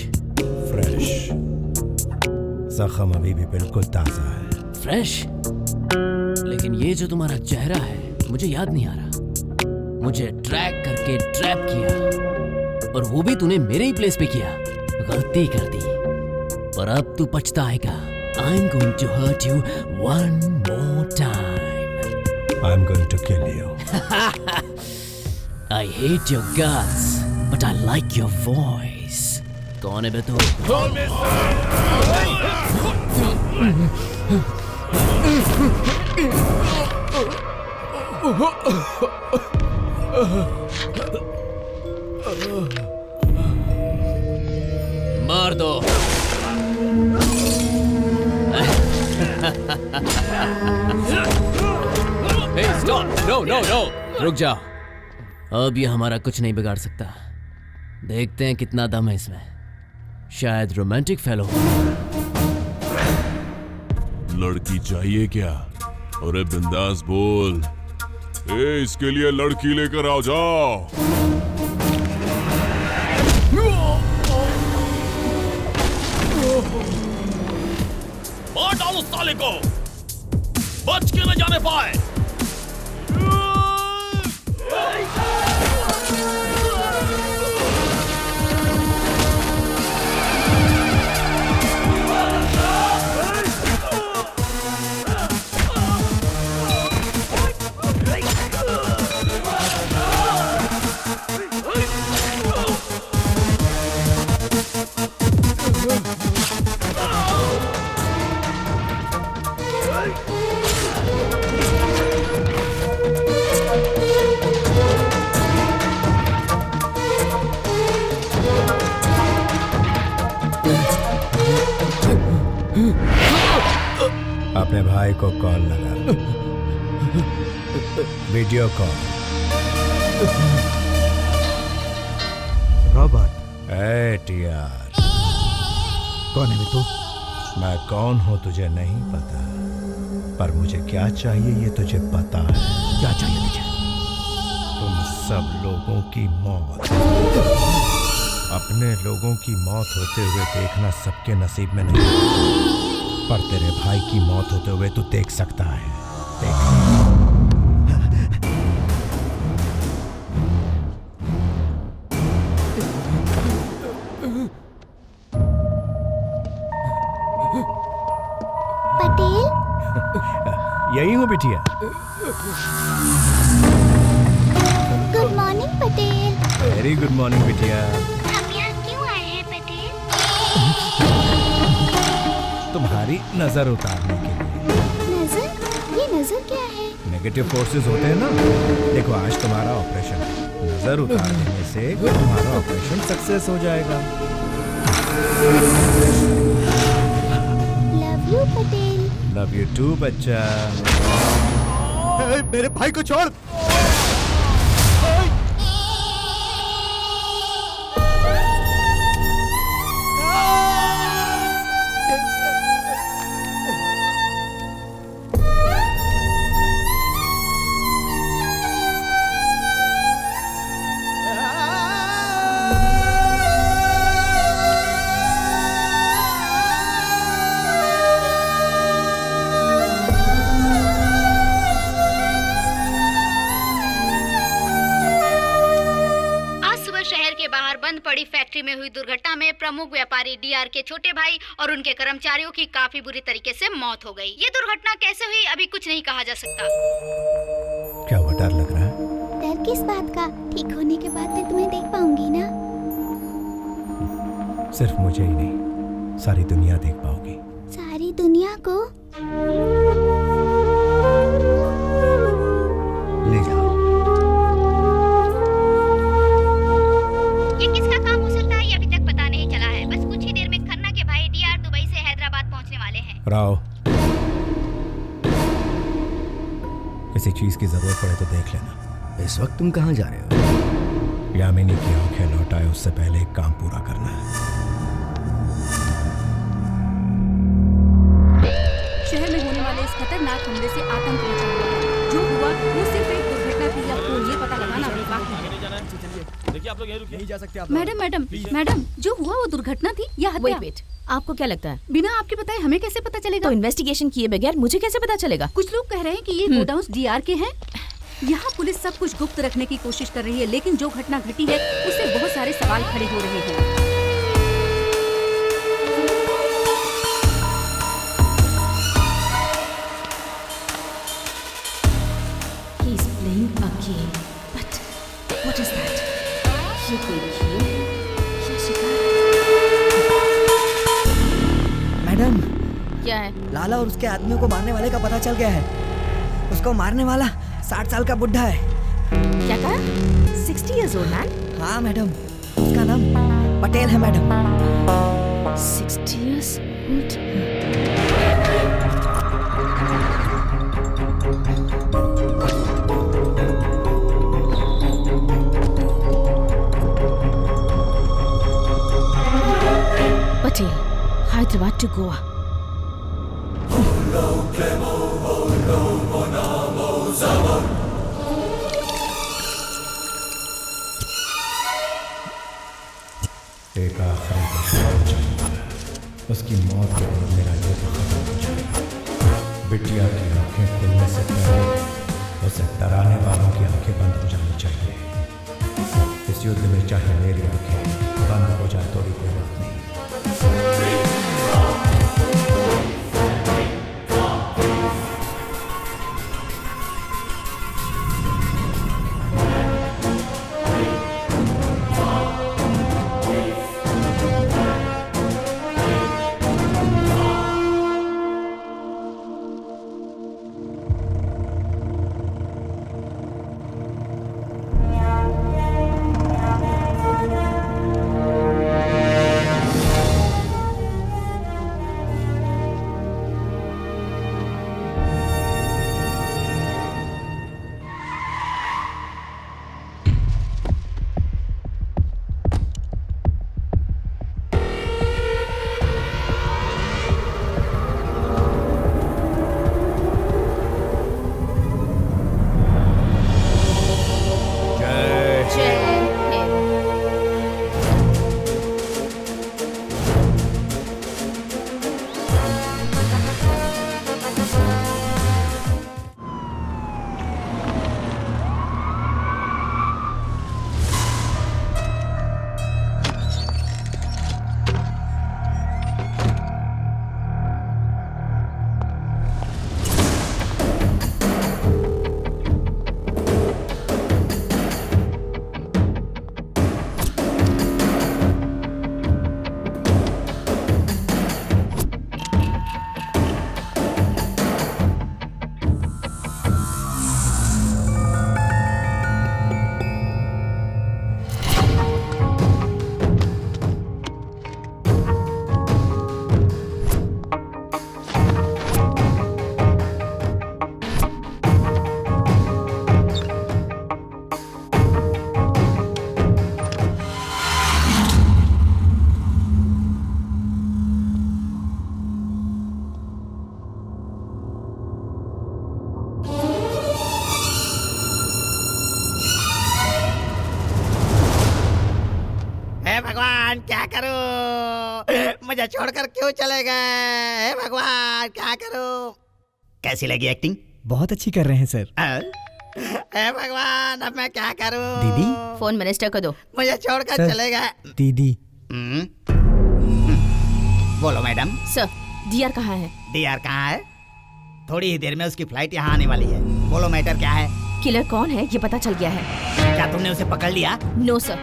Fresh. जख्म अभी भी बिल्कुल ताजा है। फ्रेश? लेकिन ये जो तुम्हारा चेहरा है मुझे याद नहीं आ रहा। मुझे ट्रैक करके ट्रैप किया, और वो भी तूने मेरे ही प्लेस पे किया। गलती कर दी, पर अब तू पछताएगा। I'm going to hurt you one more time. I'm going to kill you. I hate your guts, but I like your voice. कौन है बे तू? मार दो। Hey, stop! No, no, no! रुक जाओ। अब ये हमारा कुछ नहीं बिगाड़ सकता। देखते हैं कितना दम है इसमें। शायद रोमांटिक फेलो। लड़की चाहिए क्या? अरे बिंदास बोल। इसके लिए लड़की लेकर आओ, जाओ। मार डालो साले को, बच के न जाने पाए। को कॉल लगा, वीडियो कॉल। रॉबर्ट। ए टीआर, कौन है तू? मैं कौन हूं तुझे नहीं पता, पर मुझे क्या चाहिए ये तुझे पता है। क्या चाहिए तुझे? तुम सब लोगों की मौत। अपने लोगों की मौत होते हुए देखना सबके नसीब में नहीं, पर तेरे भाई की मौत होते हुए तू देख सकता है। देख। पटेल? यही हूँ बिटिया। Good morning Patel. Very good morning बिटिया। हम यहाँ क्यों आए हैं पटेल? तुम्हारी नजर उतारने के लिए। नजर? ये नजर क्या है? नेगेटिव फोर्सेस होते हैं ना। देखो आज तुम्हारा ऑपरेशन है, नजर उतार देने से तुम्हारा ऑपरेशन सक्सेस हो जाएगा। Love you Patel. Love you too बच्चा। मेरे भाई को छोड़। पड़ी फैक्ट्री में हुई दुर्घटना में प्रमुख व्यापारी डीआर के छोटे भाई और उनके कर्मचारियों की काफी बुरी तरीके से मौत हो गई। ये दुर्घटना कैसे हुई अभी कुछ नहीं कहा जा सकता। क्या हुआ, डर लग रहा है? डर किस बात का? ठीक होने के बाद मैं तुम्हें देख पाऊंगी ना। सिर्फ मुझे ही नहीं, सारी दुनिया देख पाओगी। सारी दुनिया को? ले जाओ। ये किसका काम हो सकता है ये अभी तक पता नहीं चला है। बस कुछ ही देर में खन्ना के भाई डीआर दुबई से हैदराबाद पहुंचने वाले हैं। राव, किसी चीज की जरूरत पड़े तो देख लेना। इस वक्त तुम कहाँ जा रहे हो? यामिनी की आंखें लौटाए उससे पहले एक काम पूरा करना है। शहर में होने वाले इस खतरनाक हमले से आतंक मचा हुआ है। जो हुआ वो सिर्फ एक दुर्घटना थी या तो ये पता लगाना अभी बाकी है। देखिए आप लोग यहीं रुकिए। नहीं जा सकते आप। मैडम जो हुआ वो दुर्घटना थी या हत्या? वेट, आपको क्या लगता है? बिना आपके बताए हमें कैसे पता चलेगा? तो इन्वेस्टिगेशन किए बगैर मुझे कैसे पता चलेगा? कुछ लोग कह रहे हैं कि ये गोडाउन्स डीआर के हैं। यहाँ पुलिस सब कुछ गुप्त रखने की कोशिश कर रही है, लेकिन जो घटना घटी है उससे बहुत सारे सवाल खड़े हो रहे हैं। He's playing a game, but what is that? ये कोई खेल है या शिकार? मैडम, क्या है? लाला और उसके आदमियों को मारने वाले का पता चल गया है। उसको मारने वाला 60 साल का बुढ़ा है। क्या कहा? 60 years old man? हाँ मैडम, उसका नाम पटेल है madam. 60 years old? Patel, Hyderabad to Goa. एक आखिरी दुश्मन चाहिए, उसकी मौत के बाद मेरा युद्ध खत्म हो जाएगा। बिटिया की आंखें खुलने से पहले उसे डराने वालों की आंखें बंद हो जानी चाहिए। इस युद्ध में चाहे मेरी आंखें बंद हो जाए तो भी कोई बात नहीं। भगवान क्या करूं? मुझे छोड़कर क्यों चले गए? हे भगवान क्या करूं? कैसी लगी एक्टिंग? बहुत अच्छी कर रहे हैं सर। हे भगवान अब मैं क्या करूं? दीदी फोन मिनिस्टर को दो। मुझे छोड़कर सर, चले गए। दीदी बोलो मैडम। सर डीआर कहाँ है? डीआर कहाँ है? थोड़ी ही देर में उसकी फ्लाइट यहाँ आने वाली है। बोलो मैटर क्या है? किलर कौन है ये पता चल गया है। क्या तुमने उसे पकड़ लिया? No sir,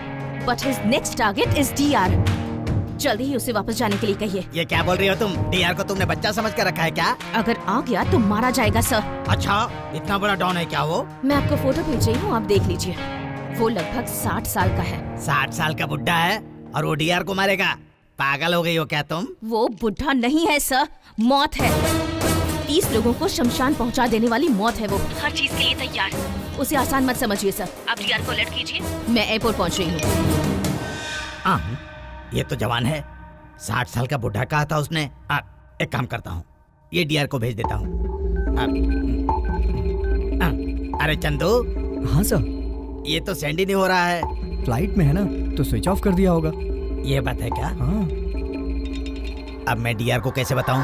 but his next target is DR. जल्दी ही उसे वापस जाने के लिए कहिए। ये क्या बोल रही हो तुम? डीआर को तुमने बच्चा समझ कर रखा है क्या? अगर आ गया तो मारा जाएगा सर। अच्छा, इतना बड़ा डॉन है क्या वो? मैं आपको फोटो भेज रही हूँ, आप देख लीजिए। वो लगभग 60 साल का है। 60 साल का बुड्ढा है और वो डीआर को मारेगा? पागल हो गई हो क्या तुम? वो बुढ़ा नहीं है सर, मौत है। 30 लोगों को शमशान पहुंचा देने वाली मौत है वो। हर चीज के लिए तैयार। उसे आसान मत समझिए सर। आप डीआर को अलर्ट कीजिए। मैं एयरपोर्ट पहुंच रही हूँ। ये तो जवान है। 60 साल का बुढ़ा कहा था उसने। एक काम करता हूँ, ये डीआर को भेज देता हूँ। अरे चंदू। हाँ सर। ये तो सेंड ही नहीं हो रहा है। फ्लाइट में है ना, तो स्विच ऑफ कर दिया होगा। ये बात है क्या? हाँ। अब मैं डीआर को कैसे बताऊं?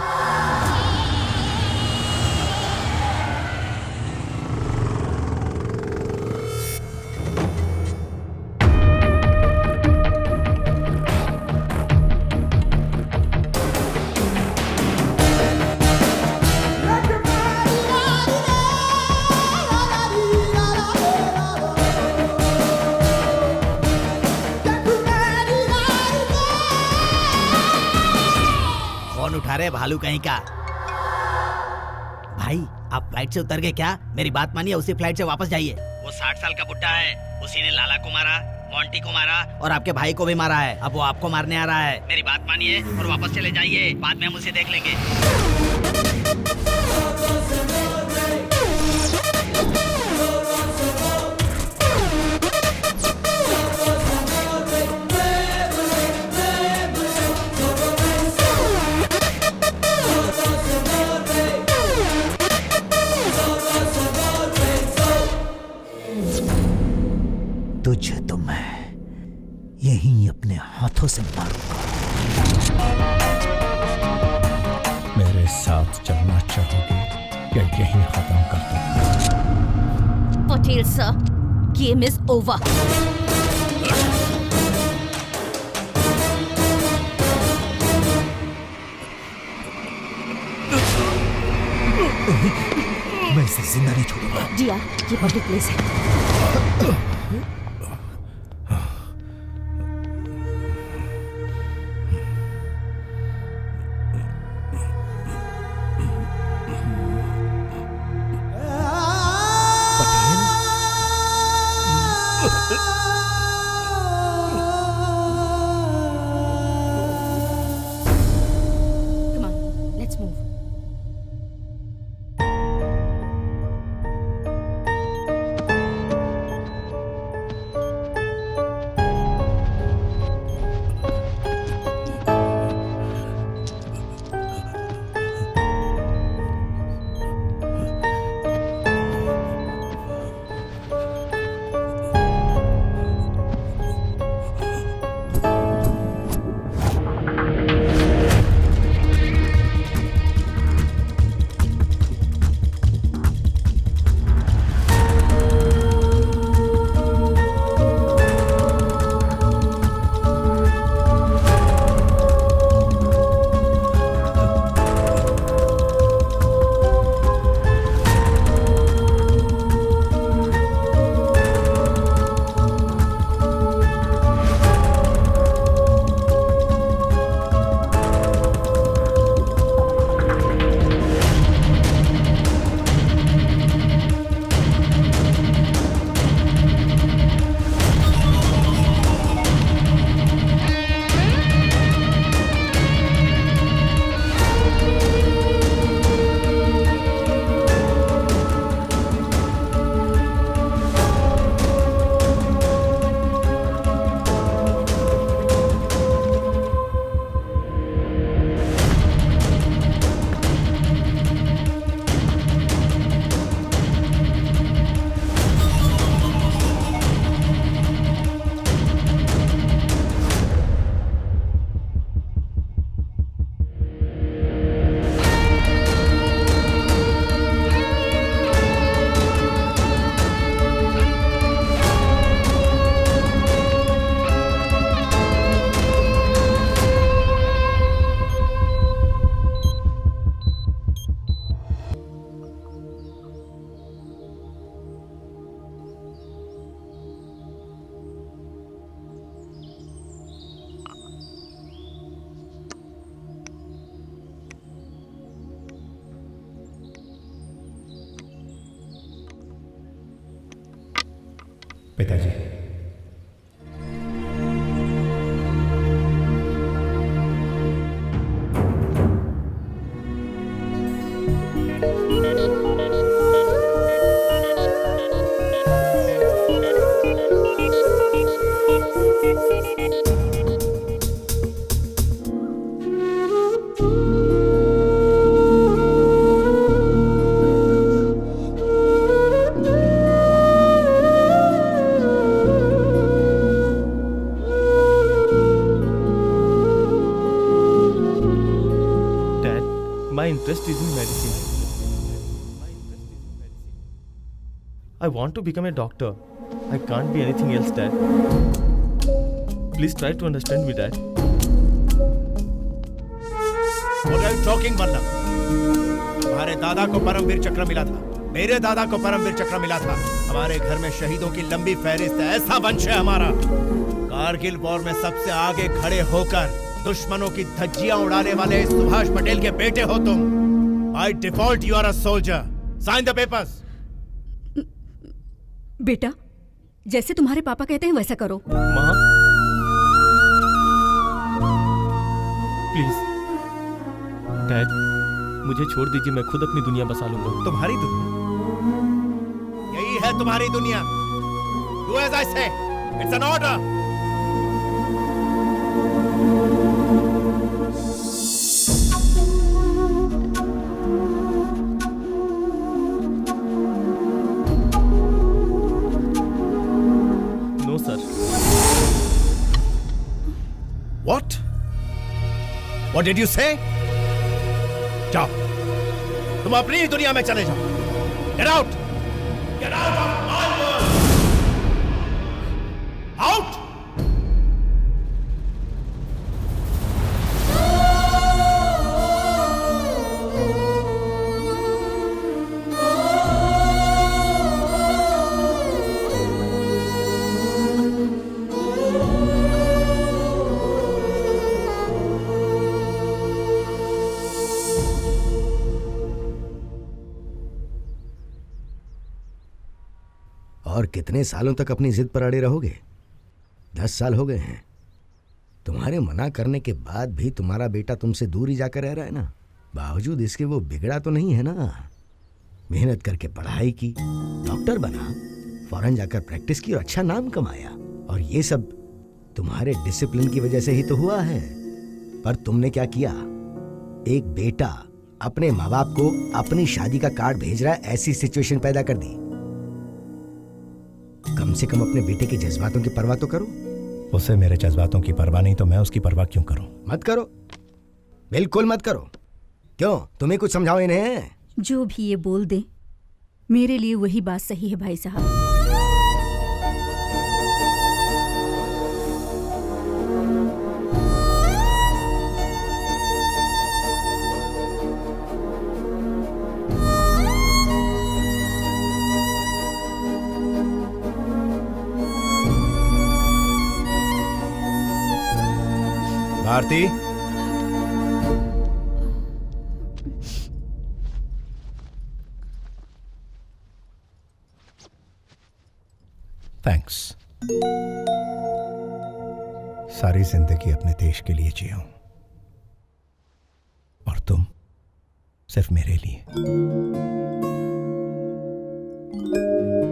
उठा रहे भालू कहीं का। भाई आप फ्लाइट से उतर गए क्या? मेरी बात मानिए, उसी फ्लाइट से वापस जाइए। वो 60 साल का बुड्ढा है, उसी ने लाला को मारा, मोंटी को मारा और आपके भाई को भी मारा है। अब वो आपको मारने आ रहा है। मेरी बात मानिए और वापस चले जाइए, बाद में हम उसे देख लेंगे। तुझे तो मैं यहीं अपने हाथों से मारूंगा। मेरे साथ चलना चाहोगे या यहीं खत्म कर दूं? Patel sir, game is over. मैं इसे जिंदा नहीं छोड़ूंगा। डीआर, ये पब्लिक प्लेस है। Come on, let's move. पिताजी, My interest is in medicine. I want to become a doctor. I can't be anything else, Dad. Please try to understand me, Dad. What are you talking, Vallabh? हमारे दादा को परमवीर चक्र मिला था, मेरे दादा को परमवीर चक्र मिला था। हमारे घर में शहीदों की लंबी फहरिस्त है, ऐसा वंश है हमारा। कारगिल वॉर में सबसे आगे खड़े होकर दुश्मनों की धज्जियां उड़ाने वाले सुभाष पटेल के बेटे हो तुम। By default you are a soldier. Sign the papers. बेटा, जैसे तुम्हारे पापा कहते हैं वैसा करो। माँ, प्लीज, डैड, मुझे छोड़ दीजिए, मैं खुद अपनी दुनिया बसा लूंगा। तुम्हारी दुनिया? यही है तुम्हारी दुनिया। Do as I say. It's an order. What? What did you say? जाओ, तुम अपनी ही दुनिया में चले जाओ। Get out! Get out of my world! Out! और कितने सालों तक अपनी जिद पर अड़े रहोगे? 10 साल हो गए हैं। तुम्हारे मना करने के बाद भी तुम्हारा बेटा तुमसे दूर ही जाकर रह रहा है ना। बावजूद इसके वो बिगड़ा तो नहीं है ना। मेहनत करके पढ़ाई की, डॉक्टर बना, फॉरेन जाकर प्रैक्टिस की और अच्छा नाम कमाया। और ये सब तुम्हारे डिसिप्लिन की वजह से ही तो हुआ है। पर तुमने क्या किया? एक बेटा अपने माँ बाप को अपनी शादी का कार्ड भेज रहा है, ऐसी सिचुएशन पैदा कर दी। कम से कम अपने बेटे के जज्बातों की परवाह तो करो। उसे मेरे जज्बातों की परवाह नहीं तो मैं उसकी परवाह क्यों करूं? मत करो, बिल्कुल मत करो। क्यों, तुम्हें कुछ समझाओ इन्हें? जो भी ये बोल दे, मेरे लिए वही बात सही है भाई साहब। भारती, थैंक्स। सारी जिंदगी अपने देश के लिए जिया हूं और तुम सिर्फ मेरे लिए।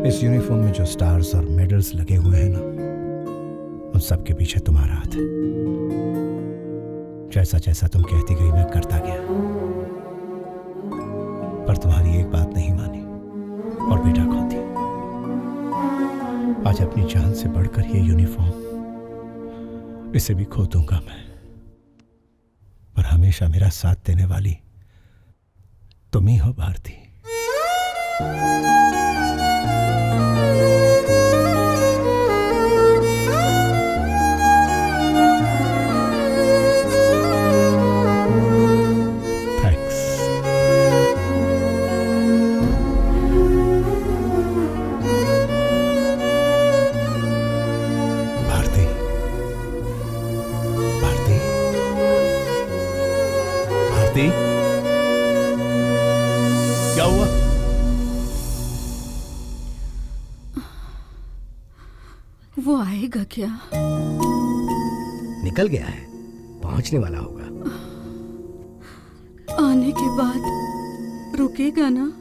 इस यूनिफॉर्म में जो स्टार्स और मेडल्स लगे हुए हैं ना, उन सब के पीछे तुम्हारा हाथ है। जैसा जैसा तुम कहती गई मैं करता गया, पर तुम्हारी एक बात नहीं मानी और बेटा खो दिया। आज अपनी जान से बढ़कर ये यूनिफॉर्म, इसे भी खो दूंगा मैं, पर हमेशा मेरा साथ देने वाली तुम ही हो भारती। क्या हुआ? वो आएगा क्या? निकल गया है, पहुंचने वाला होगा। आने के बाद रुकेगा ना?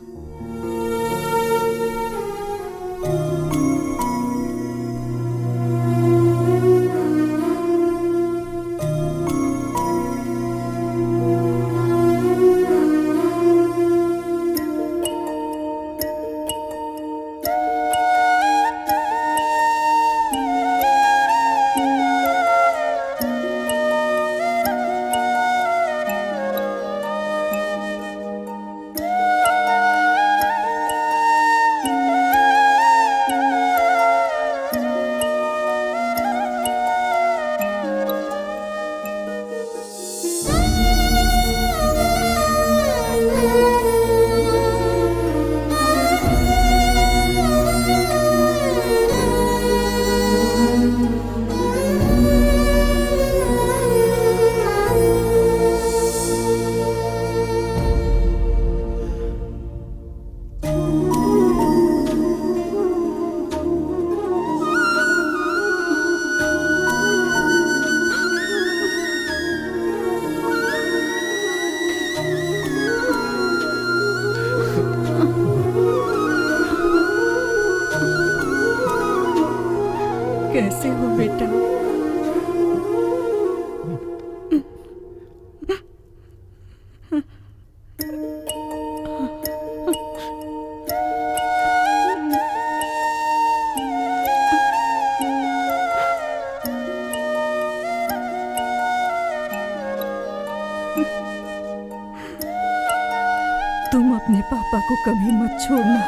कैसे हो बेटा? तुम अपने पापा को कभी मत छोड़ना।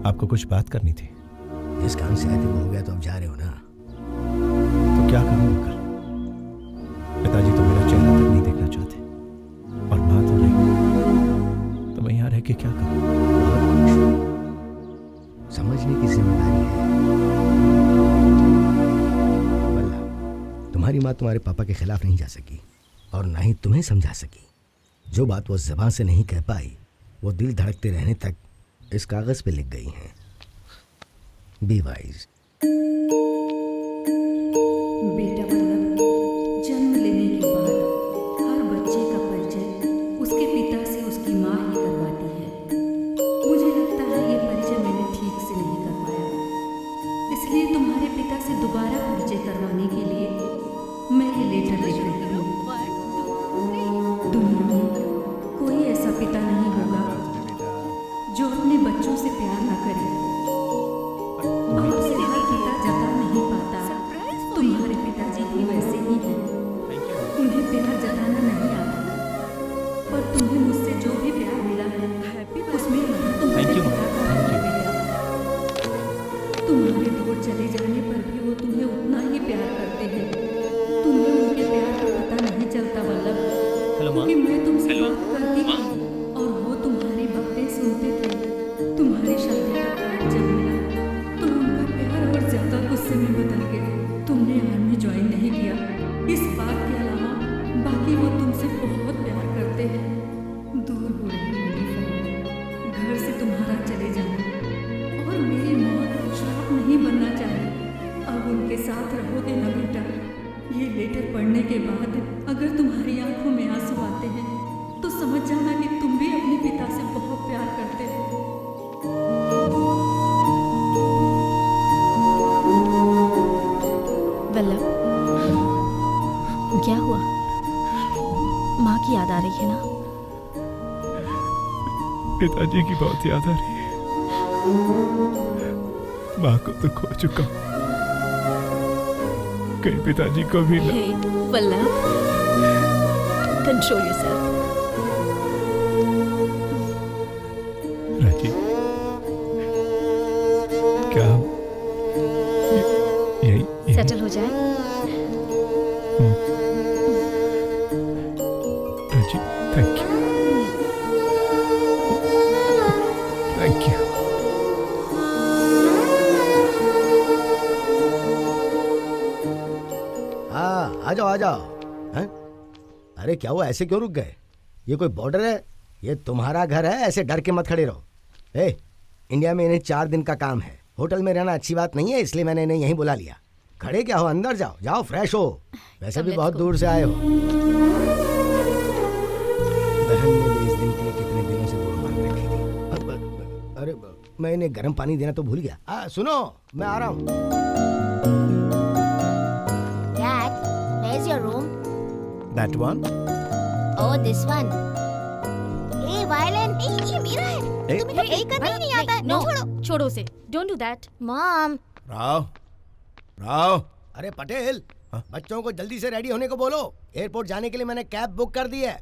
आपको कुछ बात करनी थी। जिस काम से आए थे वो हो गया तो अब जा रहे हो ना? तो क्या करूं अंकल? पिताजी तो मेरा चेहरा तक नहीं देखना चाहते और माँ तो नहीं, तो मैं यहाँ रह के क्या करूं? समझने की जिम्मेदारी है। वल्लभ, तुम्हारी माँ तुम्हारे पापा के खिलाफ नहीं जा सकी और ना ही तुम्हें समझा सकी। जो बात वो ज़बान से नहीं कह पाई वो दिल धड़कते रहने तक इस कागज पे लिख गई हैं। Be wise. बेटा वल्लभ, जन्म लेने के बाद हर बच्चे का परिचय उसके पिता से उसकी माँ ही करवाती है। मुझे लगता है ये परिचय मैंने ठीक से नहीं करवाया, इसलिए तुम्हारे पिता से दोबारा परिचय करवाने के लिए मैं ये लेटर लिख रही हूँ। दुनिया में कोई ऐसा पिता नहीं होगा जो अपने बच्चों से प्यार ना करे। बाप से हर पिता जता नहीं पाता। तुम्हारे पिताजी भी वैसे ही हैं। उन्हें प्यार जताना नहीं आता, पर तुम्हें मुझसे जो भी प्यार मिला है उसमें तुम्हारे पिता का हाथ है बेटा। तुम्हारे दूर चले जाने पर भी वो तुम्हें उतना ही प्यार करते हैं। तुम्हें उनके प्यार का पता नहीं चलता वल्लभ, क्योंकि मैं तुमसे बात करती थी और वो तुम्हारी बातें सुनते थे। तुम्हारा चले जाना और मेरी मौत श्राप नहीं बनना चाहिए। अब उनके साथ रहोगे ना बेटा? ये लेटर पढ़ने के बाद अगर तुम्हारी आंखों में आंसू आते हैं तो समझ जाना कि तुम भी अपने पिता से बहुत प्यार करते हो। वल्लभ, क्या हुआ? माँ की याद आ रही है ना? पिताजी की बहुत याद आ रही है। माँ को तो खो चुका हूँ, कहीं पिताजी को भी ना। Hey, Vallabh, control yourself. राजी, क्या हम यही सेटल हो जाए? राजी, थैंक यू, थैंक यू। हाँ, आ जाओ आ जाओ। हैं? अरे क्या हुआ, ऐसे क्यों रुक गए? ये कोई बॉर्डर है? ये तुम्हारा घर है, ऐसे डर के मत खड़े रहो। इंडिया में इन्हें 4 दिन का काम है, होटल में रहना अच्छी बात नहीं है, इसलिए मैंने इन्हें यहीं बुला लिया। खड़े क्या हो, अंदर जाओ, जाओ फ्रेश हो, वैसे भी बहुत दूर से आए हो। बहन ने भी इस दिन के लिए कितने दिनों से दूर मान रखी थी। अरे मैं इन्हें गर्म पानी देना तो भूल गया। सुनो, मैं आ रहा हूँ। Dad, where's your room? That one? Oh, this one. Hey, violin. Hey, ये मेरा है। तुम्हें तो यही करना ही नहीं आता है। No, छोड़ो, छोड़ो उसे। Don't do that. Mom. Rao, Rao. अरे पटेल, बच्चों को जल्दी से रेडी होने को बोलो, एयरपोर्ट जाने के लिए मैंने कैब बुक कर दी है।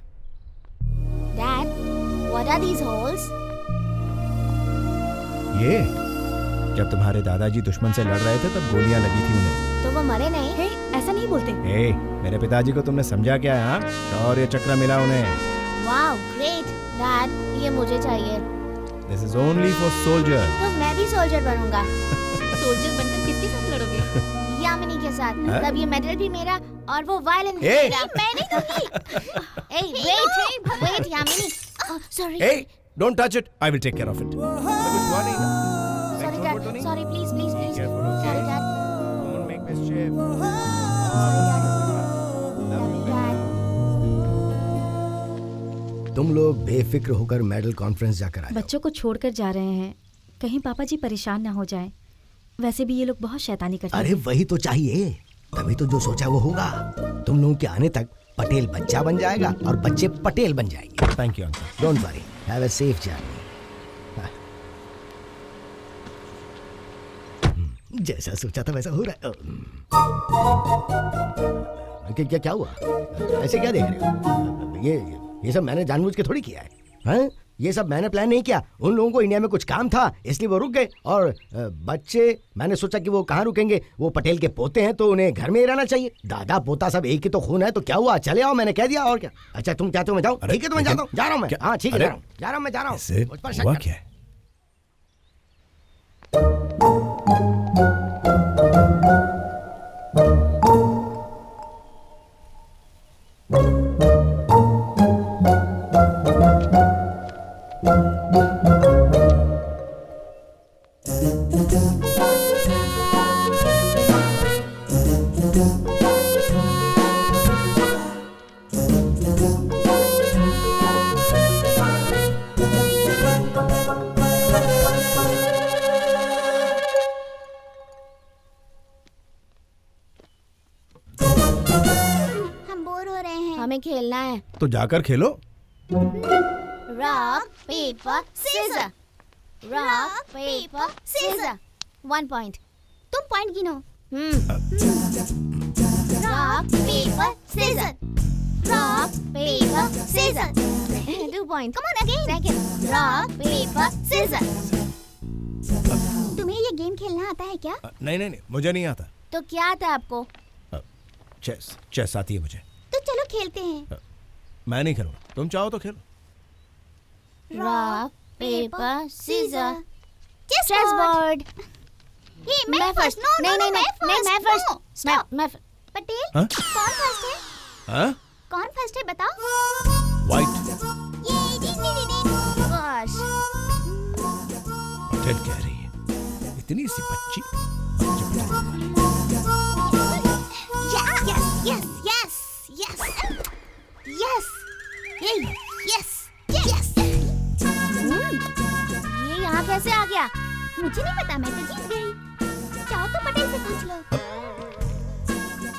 Dad, what are these holes? ये जब तुम्हारे दादाजी दुश्मन से लड़ रहे थे तब गोलियां लगी थी उन्हें। तो वो मरे नहीं? Hey, ऐसा नहीं बोलते। मेरे पिताजी को तुमने समझा क्या है? हाँ, शौर्य चक्र मिला उन्हें। Wow, great. Dad, ये मुझे चाहिए। This is only for soldier. तो मैं भी सोल्जर बनूंगा। सोल्जर बनकर किसके साथ लड़ोगे? यामिनी के साथ। हाँ? तब ये मेडल भी मेरा और वो वायलिन भी Hey! मेरा। मैं नहीं दूंगी। wait, Yamini. Sorry. Hey, don't touch it. I will take care of it. Sorry, Dad. Sorry, please. Careful, okay? Sorry, Dad. Don't make mischief. तुम लोग बेफिक्र होकर मेडल कॉन्फ्रेंस जाकर आए। बच्चों को छोड़कर जा रहे हैं, कहीं पापा जी परेशान ना हो जाएं। वैसे भी ये लोग बहुत शैतानी करते हैं। अरे वही तो चाहिए, तभी तो जो सोचा वो होगा। तुम लोगों के आने तक पटेल बच्चा बन जाएगा और बच्चे पटेल बन जाएंगे। Thank you, uncle. Don't worry, have a safe journey. जैसा सोचा था वैसा हो रहा है। क्या हुआ, ऐसे क्या देख रहे हो? ये सब मैंने जानबूझ के थोड़ी किया है, हैं? ये सब मैंने प्लान नहीं किया। उन लोगों को इंडिया में कुछ काम था इसलिए वो रुक गए, और बच्चे मैंने सोचा कि वो कहाँ रुकेंगे, वो पटेल के पोते हैं तो उन्हें घर में ही रहना चाहिए। दादा पोता सब एक ही तो खून है, तो क्या हुआ, चले आओ, मैंने कह दिया। और क्या? अच्छा तुम चाहते हो मैं जाऊँ? ठीक है तो मैं जाता हूँ, जा रहा हूँ मैं। हाँ ठीक है, जा रहा हूँ मैं, जा रहा हूँ। मुझ पर शक हुआ कर। क्या है? हमें खेलना है। तो जाकर खेलो। Rock paper scissor, rock paper scissor. 1 point. तुम पॉइंट गिनो। Rock paper scissor, rock paper scissor. 2 point. Come on again. Second. Rock paper scissor. तुम्हें ये गेम खेलना आता है क्या? नहीं, मुझे नहीं आता। तो क्या आता है आपको? चेस आती है मुझे। तो चलो खेलते हैं। मैं नहीं खेलूंगा, तुम चाहो तो खेलो। Rock paper scissor chess board. मैं फर्स्ट। नहीं, मैं फर्स्ट। मैं पटेल। हाँ? कौन फर्स्ट है? हाँ? कौन फर्स्ट है बताओ? व्हाइट। ये फर्स्ट। पटेल कह रही है, इतनी सी बच्ची मुझे Patel Yes, yes, yes, yes, yes, yes, yes, yes. ये यहाँ कैसे आ गया? मुझे नहीं पता, मैं तो जीत गई। चाहो तो पटेल से पूछ लो।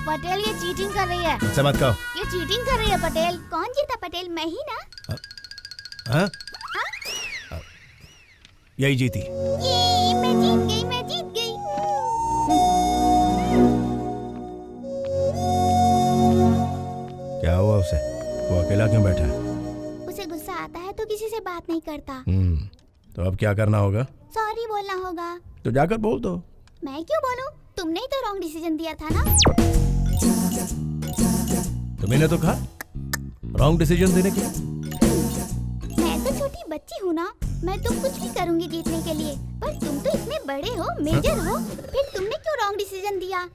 पटेल ये चीटिंग कर रही है। मुझसे मत कहो। ये चीटिंग कर रही है पटेल। कौन जीता पटेल? मैं ही ना। हाँ? यही जीती। ये मैं जीत गई, मैं जीत गई। क्या हुआ उसे? वो अकेला क्यों बैठा है? उसे गुस्सा आता है तो किसी से बात नहीं करता। तो अब क्या करना होगा? सॉरी बोलना होगा। तो जाकर बोल दो। मैं क्यों बोलूं? तुमने ही तो रॉन्ग डिसीजन दिया था ना। तुम्हें तो कहा रॉन्ग डिसीजन देने के। मैं तो छोटी बच्ची हूँ ना, मैं तो कुछ भी करूँगी जीतने के लिए। पर तुम तो इतने बड़े हो, मेजर हो, फिर तुमने क्यों रॉन्ग डिसीजन दिया?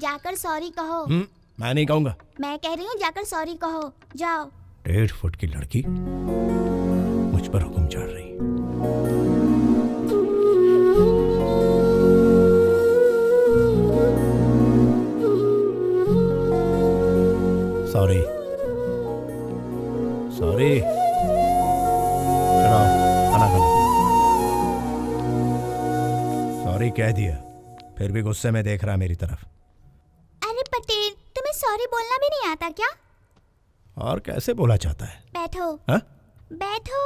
जाकर सॉरी कहो। मैं नहीं कहूँगा। मैं कह रही हूँ जाकर सॉरी कहो, जाओ। 1.5 फुट की लड़की मुझ पर हुक्म झाड़ रही। Sorry sorry. चलो खाना खाना। सॉरी कह दिया, फिर भी गुस्से में देख रहा मेरी तरफ। अरे पटेल, तुम्हें सॉरी बोलना भी नहीं आता क्या? और कैसे बोला चाहता है? बैठो। हाँ? बैठो।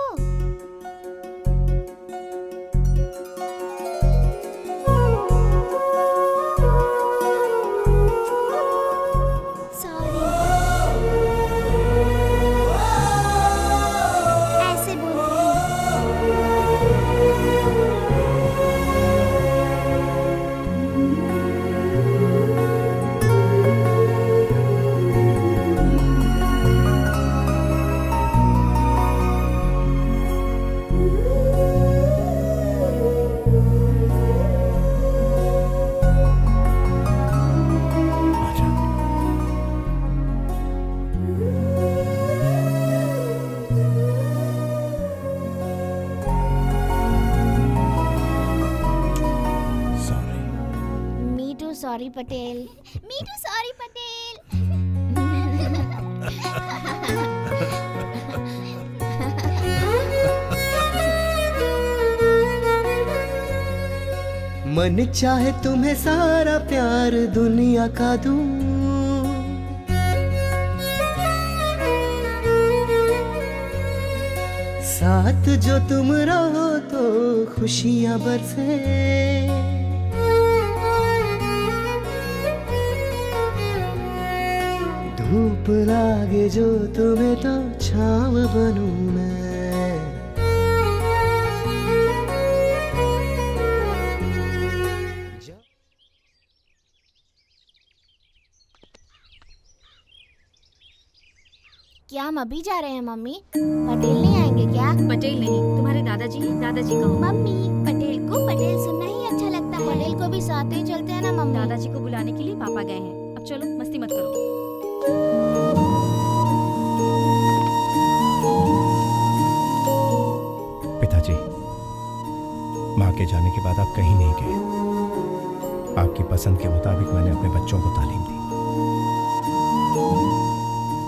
सॉरी पटेल। मीठू सॉरी पटेल। मन चाहे तुम्हें सारा प्यार दुनिया का दूं, साथ जो तुम रहो तो खुशियां बरसे, धूप लागे जो तुम्हें तो छाँव बनूं मैं। क्या हम अभी जा रहे हैं मम्मी? पटेल नहीं आएंगे क्या? पटेल नहीं, तुम्हारे दादाजी हैं, दादाजी कहो। मम्मी पटेल को पटेल सुनना ही अच्छा लगता है। पटेल को भी साथ ही चलते हैं ना मम्मी। दादाजी को बुलाने के लिए पापा गए हैं। अब चलो मस्ती मत करो। पिताजी, माँ के जाने के बाद आप कहीं नहीं गए। आपकी पसंद के मुताबिक मैंने अपने बच्चों को तालीम दी।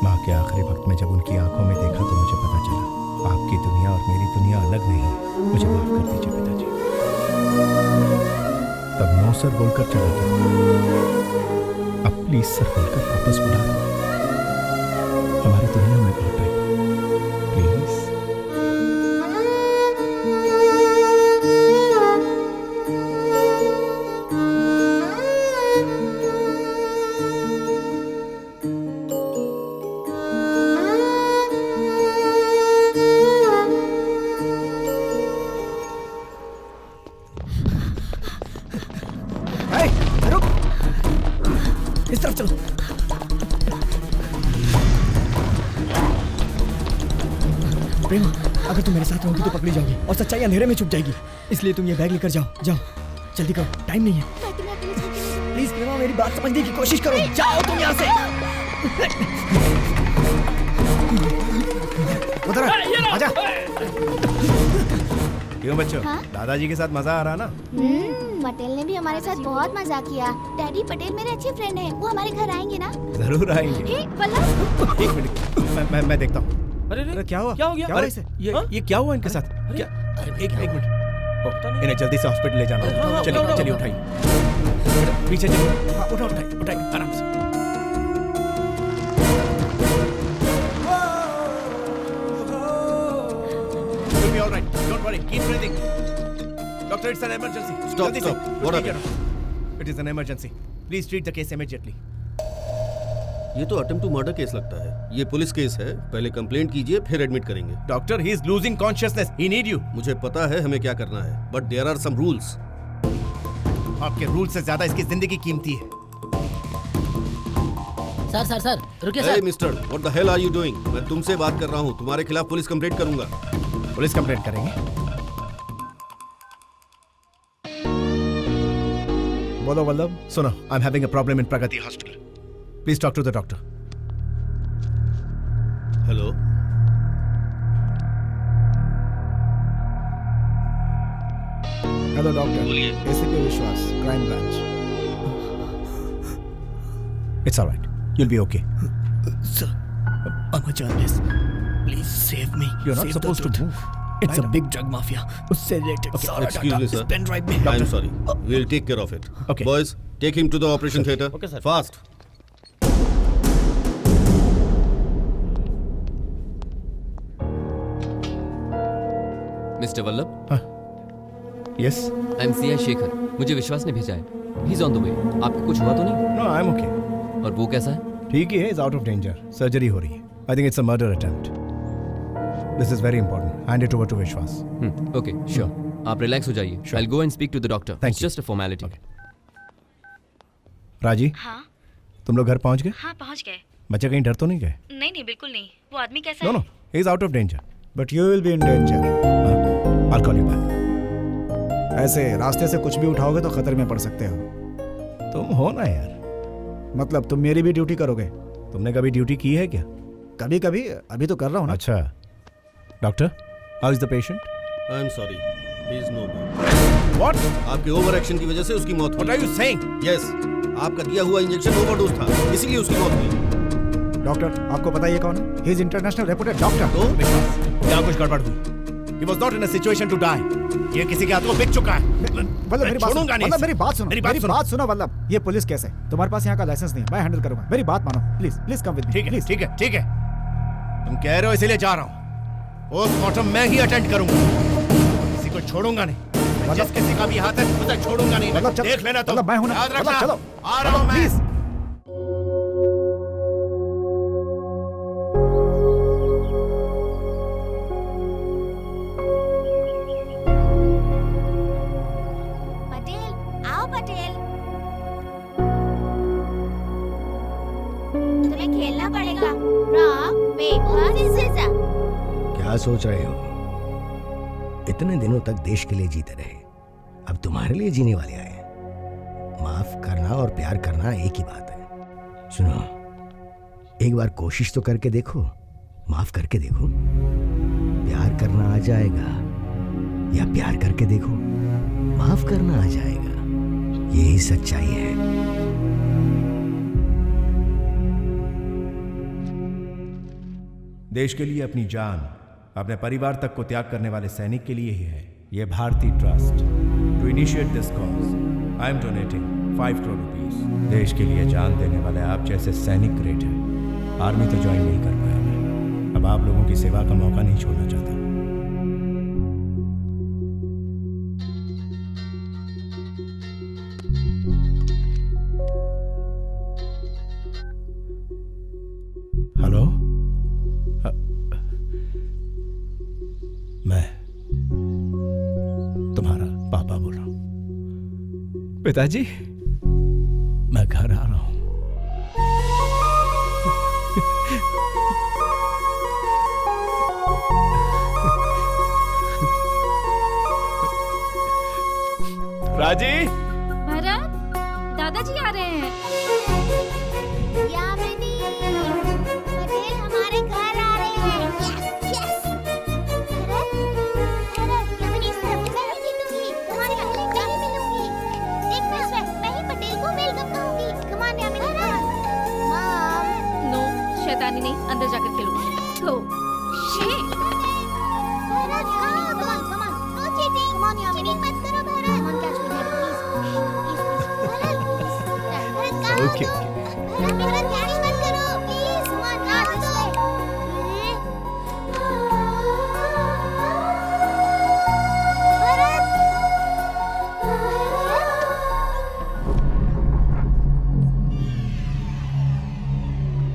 माँ के आखिरी वक्त में जब उनकी आंखों में देखा तो मुझे पता चला आपकी दुनिया और मेरी दुनिया अलग नहीं है। मुझे माफ कर दीजिए पिताजी। तब नो सर बोलकर चला गया। अब प्लीज सर बोलकर वापस बुला रहा हूं। हमारी दुनिया में लौट आइए प्लीज। इस तरफ चलो। प्रेमा, अगर तुम मेरे साथ रहोगी तो पकड़ी जाओगी और सच्चाई अंधेरे में छुप जाएगी। इसलिए तुम ये बैग लेकर जाओ। जाओ जल्दी करो, टाइम नहीं है। प्लीज प्रेमा, मेरी बात समझने की कोशिश करो। जाओ तुम यहाँ से। उधर आजा। क्यों बच्चों, हाँ? दादाजी के साथ मजा आ रहा ना? पटेल ने भी हमारे साथ बहुत मजा किया। डैडी, पटेल मेरे अच्छे फ्रेंड हैं, वो हमारे घर आएंगे ना? जरूर आएंगे। हे, वल्लभ। एक मिनट, मैं देखता हूँ। अरे क्या हुआ? क्या हो गया? अरे ये क्या हुआ इनके साथ? क्या? एक मिनट, इन्हें जल्दी से हॉस्पिटल ले जाना। चलिए उठाइए, पीछे चलिए। उठाइए आराम से। You'll be all right. Don't worry. Keep breathing. Doctor, it's an emergency. Stop. What happened? It is an emergency. Please treat the case immediately. ये तो अटेम्प्ट टू मर्डर केस लगता है। ये पुलिस केस है। पहले कंप्लेंट कीजिए, फिर admit करेंगे। Doctor, he is losing consciousness. He need you. मुझे पता है हमें क्या करना है, but there are some rules. आपके रूल से ज्यादा इसकी जिंदगी कीमती है। सर रुकिए Hey, mister, what the hell are you doing? मैं तुमसे बात कर रहा हूँ। तुम्हारे खिलाफ पुलिस कंप्लेंट करूंगा। पुलिस कंप्लेंट करेंगे? बोलो वल्लभ। सुनो, I am having a problem in Pragati hospital. Please talk to the doctor. Hello. Hello doctor. ACP Vishwas, crime branch. It's alright, you'll be okay. Sir, I'm a journalist. Please save me. You're not Save supposed the to truth. move. It's a big drug mafia. उससे related सारा Excuse data me, sir. इस pen drive में। I'm sorry. We'll take care of it. Okay. Boys, take him to the operation theater. Okay, sir. Fast. Mister Vallabh. Yes. I am CI Shekhar. मुझे विश्वास ने भेजा है। He is on the way. आपको कुछ हुआ तो नहीं? No, I'm okay. और वो कैसा है? ठीक ही है, is out of danger. Surgery हो रही है। I think it's a murder attempt. This is very important. Hand it over to Vishwas. Okay, sure. आप रिलैक्स हो जाइए। I will go and speak to the doctor. It's just a formality. Raji, हाँ तुम लोग घर पहुंच गए? हाँ पहुंच गए। बच्चे कहीं डर तो नहीं गए? नहीं बिल्कुल नहीं। वो आदमी कैसा No, है? no. He is out of danger. But you will be in danger. I'll call you back. ऐसे रास्ते से कुछ भी उठाओगे तो खतरे में पड़ सकते हो। तुम हो ना यार। मतलब तुम मेरी भी ड्यूटी करोगे? तुमने कभी ड्यूटी की है क्या? कभी कभी, अभी तो कर रहा हूँ ना। अच्छा। Doctor, how is the patient? I am sorry. He is no more. What? आपके ओवर एक्शन की वजह से उसकी मौत हुई। What are you saying? Yes. आपका दिया हुआ इंजेक्शन ओवरडोज था, इसीलिए उसकी मौत हुई। डॉक्टर, आपको पता ये कौन है? He is international reputed doctor. तो क्या कुछ गड़बड़ हुई? He was not in a situation to die. ये किसी के हाथों में बिक चुका है। वल्लभ, मेरी बात छोड़ूंगा नहीं। वल्लभ, मेरी बात सुनो। मेरी मेरी सुनो। बात सुनो वल्लभ। ये पुलिस केस है, तुम्हारे पास यहाँ का लाइसेंस नहीं है। मैं हैंडल करूंगा। मेरी बात मानो please. Please come with me. ठीक है। तुम कह रहे हो इसीलिए जा रहा हूँ। पोस्टमार्टम मैं ही अटेंड करूंगा। किसी को छोड़ूंगा नहीं। जिस किसी का भी हाथ है उसे छोड़ूंगा नहीं। देख लेना तुम। मैं हूं ना। याद रखना। चलो आ रहा हूँ मैं। पटेल, आओ पटेल। तुम्हें खेलना पड़ेगा। Rock paper scissor. क्या सोच रहे हो? इतने दिनों तक देश के लिए जीते रहे, अब तुम्हारे लिए जीने वाले आए हैं। माफ करना और प्यार करना एक ही बात है। सुनो, एक बार कोशिश तो करके देखो, माफ करके देखो। प्यार करना आ जाएगा, या प्यार करके देखो, माफ करना आ जाएगा। यही सच्चाई है। देश के लिए अपनी जान, अपने परिवार तक को त्याग करने वाले सैनिक के लिए ही है ये Bharatiya trust. To initiate this cause I am donating 5 crore rupees. देश के लिए जान देने वाले आप जैसे सैनिक ग्रेट हैं। आर्मी तो ज्वाइन नहीं कर पाया मैं, अब आप लोगों की सेवा का मौका नहीं छोड़ना चाहता। हेलो, मैं तुम्हारा पापा बोल रहा हूं। पिताजी, मैं घर आ रहा हूं। राजी, भरत, दादाजी आ रहे हैं। यामिनी, पटेल हमारे घर आ रहे हैं। Yes, yes. भरत, यामिनी इस तरफ ओके भरत गैस बंद करो प्लीज सामान ना दो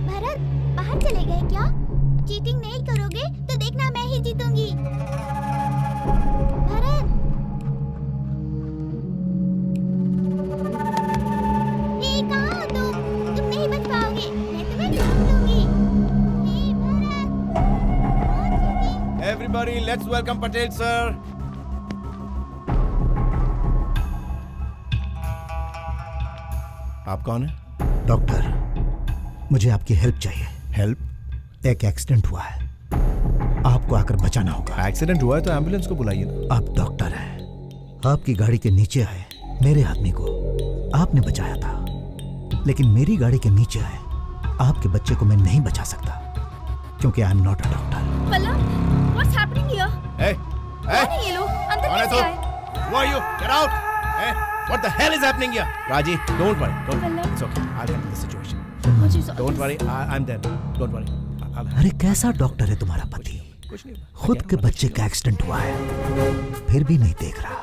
भरत बाहर चले गए क्या? चीटिंग नहीं करोगे तो देखना मैं ही जीतूंगी। भरत ये कहाँ हो तुम नहीं बच पाओगे, मैं तुम्हें ढूंढ लूंगी। Hey Bharat everybody let's welcome Patel sir. आप कौन है? डॉक्टर, मुझे आपकी हेल्प चाहिए। हेल्प? एक एक्सीडेंट हुआ है, आपको आकर बचाना होगा। एक्सीडेंट हुआ है तो एम्बुलेंस को बुलाइए ना। आप डॉक्टर हैं, आपकी गाड़ी के नीचे आए मेरे आदमी को आपने बचाया था, लेकिन मेरी गाड़ी के नीचे आए आपके बच्चे को मैं नहीं बचा सकता क्योंकि I am not a doctor. Pallav, what's happening here? Hey, कौन है ये लोग? अंदर कैसे आए? Who are you? Get out! Hey, what the hell is happening here? Raji, don't worry. It's okay. I'll handle the situation. Don't worry. I'm there. Don't worry. अरे कैसा doctor है तुम्हारा पति? खुद के बच्चे का एक्सीडेंट हुआ है फिर भी नहीं देख रहा।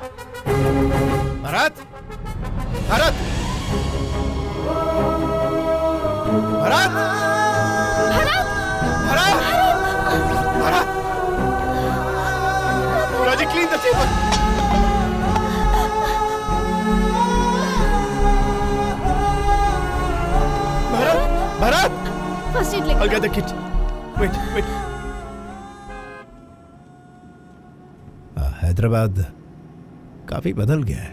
Bharat! Bharat! Bharat! Bharat! Bharat! Raji, clean the table. Bharat! Bharat! First aid लेके I'll get the kit. Wait. Hyderabad काफी बदल गया है।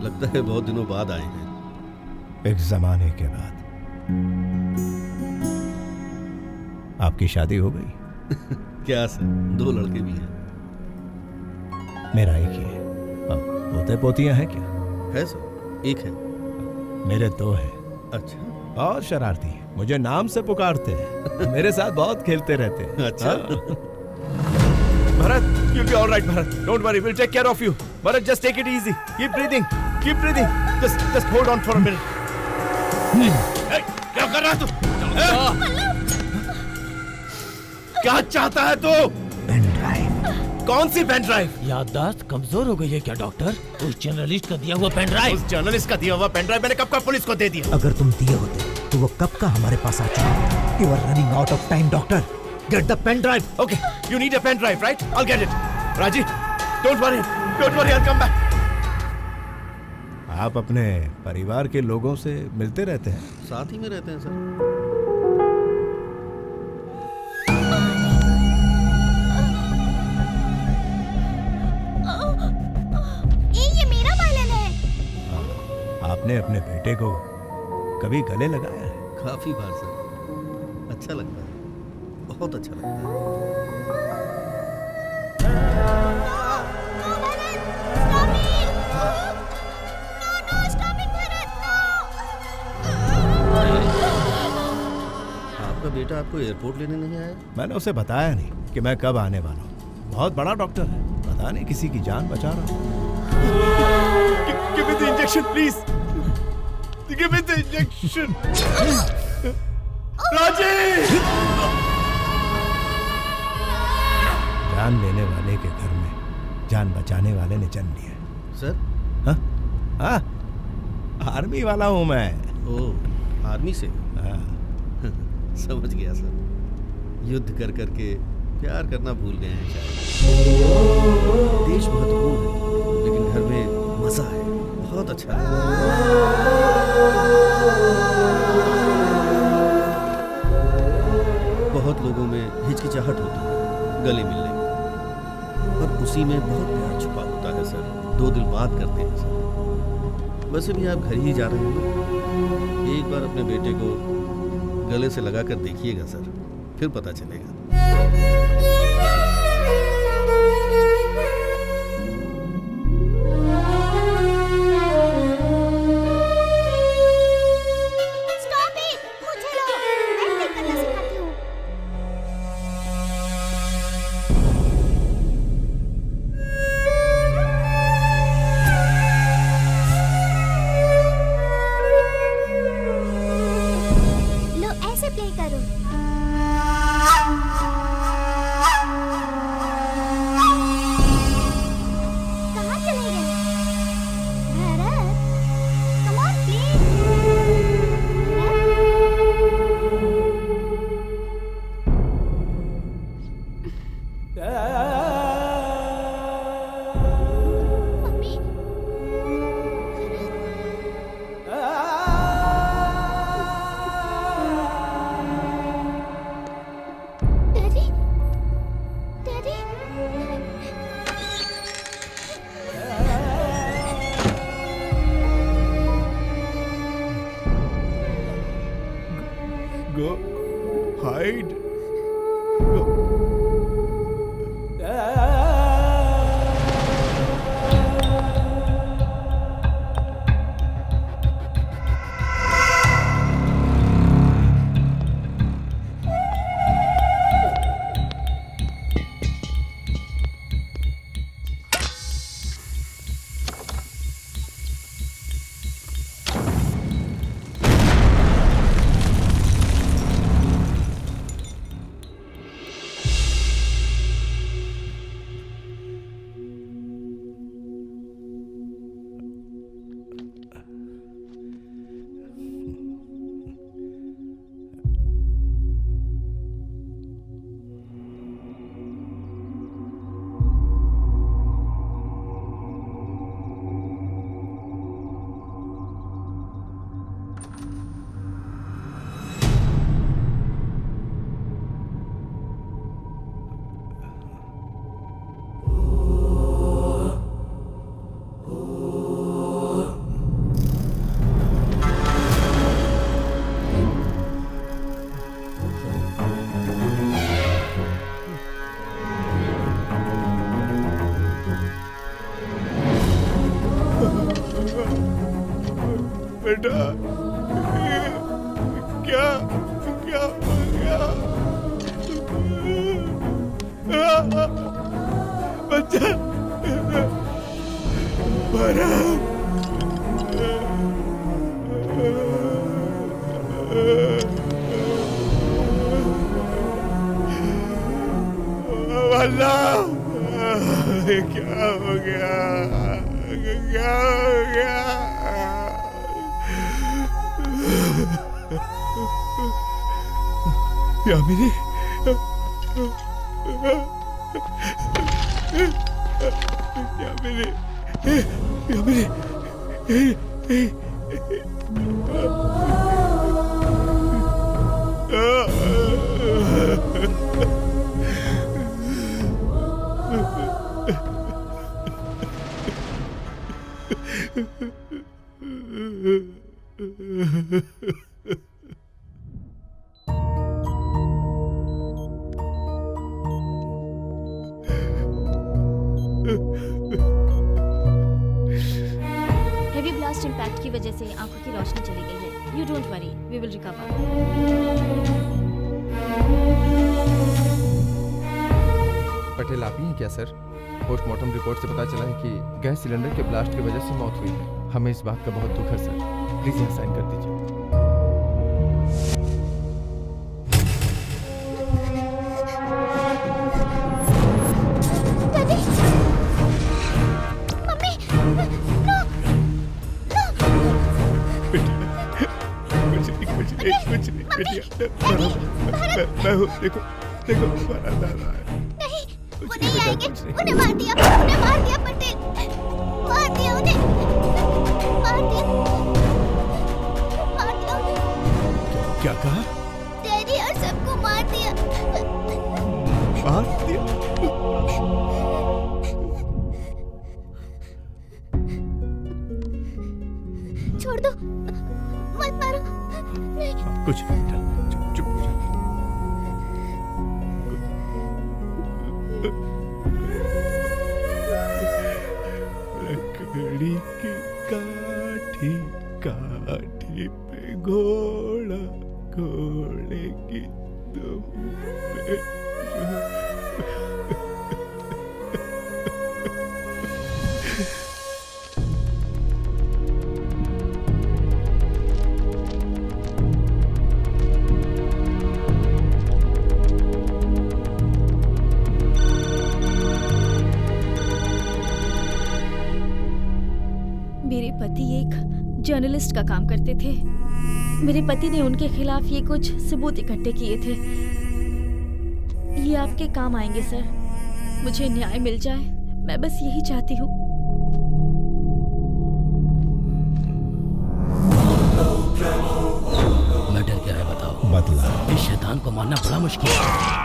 लगता है बहुत दिनों बाद आए हैं। एक जमाने के बाद। आपकी शादी हो गई? क्या सर, 2 लड़के भी हैं। मेरा एक ही है। अब पोते पोतियां हैं क्या? है सर, एक है। मेरे 2 हैं। अच्छा। बहुत शरारती है, मुझे नाम से पुकारते हैं। मेरे साथ बहुत खेलते रहते हैं। अच्छा। Bharat, you'll be all right, Bharat. Don't worry, we'll take care of you. Bharat, just take it easy. Keep breathing. Keep breathing. Just hold on for a minute. Hey, क्या कर रहा है तू? क्या चाहता है तू? Pen drive. कौन सी पेन ड्राइव? याददाश्त कमजोर हो गई है क्या डॉक्टर? उस जर्नलिस्ट का दिया हुआ पेन ड्राइव। उस जर्नलिस्ट का दिया हुआ पेन ड्राइव मैंने कब का पुलिस को दे दिया। अगर तुम दिए होते तो वो कब का हमारे पास आ चुका। You are running out of time, doctor. Get the pen drive. Okay, you need a pen drive, right? I'll get it. Raji, don't worry, I'll come back. आप अपने परिवार के लोगों से मिलते रहते हैं? साथ ही में रहते हैं सर। ये मेरा बालन है। आपने अपने बेटे को कभी गले लगाया है? काफी बार सर, अच्छा लगता है, बहुत अच्छा लगता है। आपका बेटा आपको एयरपोर्ट लेने नहीं आया? मैंने उसे बताया नहीं कि मैं कब आने वाला हूँ। बहुत बड़ा डॉक्टर है, पता नहीं किसी की जान बचा रहा हूँ। Give me the injection, please. Give me the injection. राजी! जान लेने वाले के घर में जान बचाने वाले ने जन्म लिया। सर? हाँ, आर्मी वाला हूँ मैं। ओह, आर्मी से? समझ गया सर। युद्ध कर करके प्यार करना भूल गए हैं शायद। देश महत्वपूर्ण है, लेकिन घर में मजा है, बहुत अच्छा है। बहुत लोगों में हिचकिचाहट होती है गले मिलने में, पर उसी में बहुत प्यार छुपा होता है सर। 2 दिल बात करते हैं सर। वैसे भी आप घर ही जा रहे हैं ना, एक बार अपने बेटे को गले से लगाकर देखिएगा सर, फिर पता चलेगा। साइड। बेटा क्या क्या हो गया? बच्चा अल्लाह, क्या हो गया? क्या हो गया? Yamini, Yamini, Yamini, heavy blast impact की वजह से आंखों की रोशनी चली गई है। You don't worry, we will recover. Patel आप ही हैं क्या सर? पोस्टमार्टम रिपोर्ट से पता चला है कि गैस सिलेंडर के ब्लास्ट की वजह से मौत हुई है। हमें इस बात का बहुत दुख है सर, प्लीज यहाँ साइन कर दीजिए। कुछ नहीं बेटिया, मैं हूँ, देखो देखो हमारा दादा है। नहीं, वो नहीं आएंगे, उन्हें मार दिया पटेल, मार दिया उन्हें, मार दिया उन्हें। क्या कहा? डैडी और सबको मार दिया। मार दिया? छोड़ दो, मत मारो। नहीं, कुछ नहीं बेटा, चुप चुप हो जा। लकड़ी की काठी काठी पे घोड़ा, घोड़े की दुम पे मेरे पति एक जर्नलिस्ट का काम करते थे। मेरे पति ने उनके खिलाफ ये कुछ सबूत इकट्ठे किए थे। ये आपके काम आएंगे सर। मुझे न्याय मिल जाए, मैं बस यही चाहती हूँ। मर्डर क्या है बताओ? बदला। इस शैतान को मारना बड़ा मुश्किल है।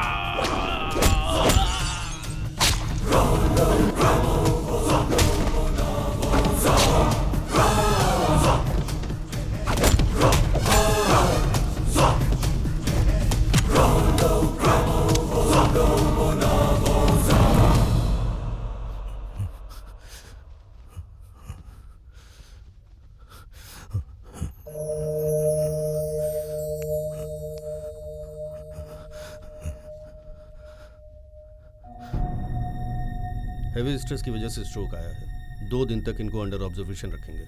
हैवी स्ट्रेस की वजह से स्ट्रोक आया है। 2 दिन तक इनको अंडर ऑब्जर्वेशन रखेंगे।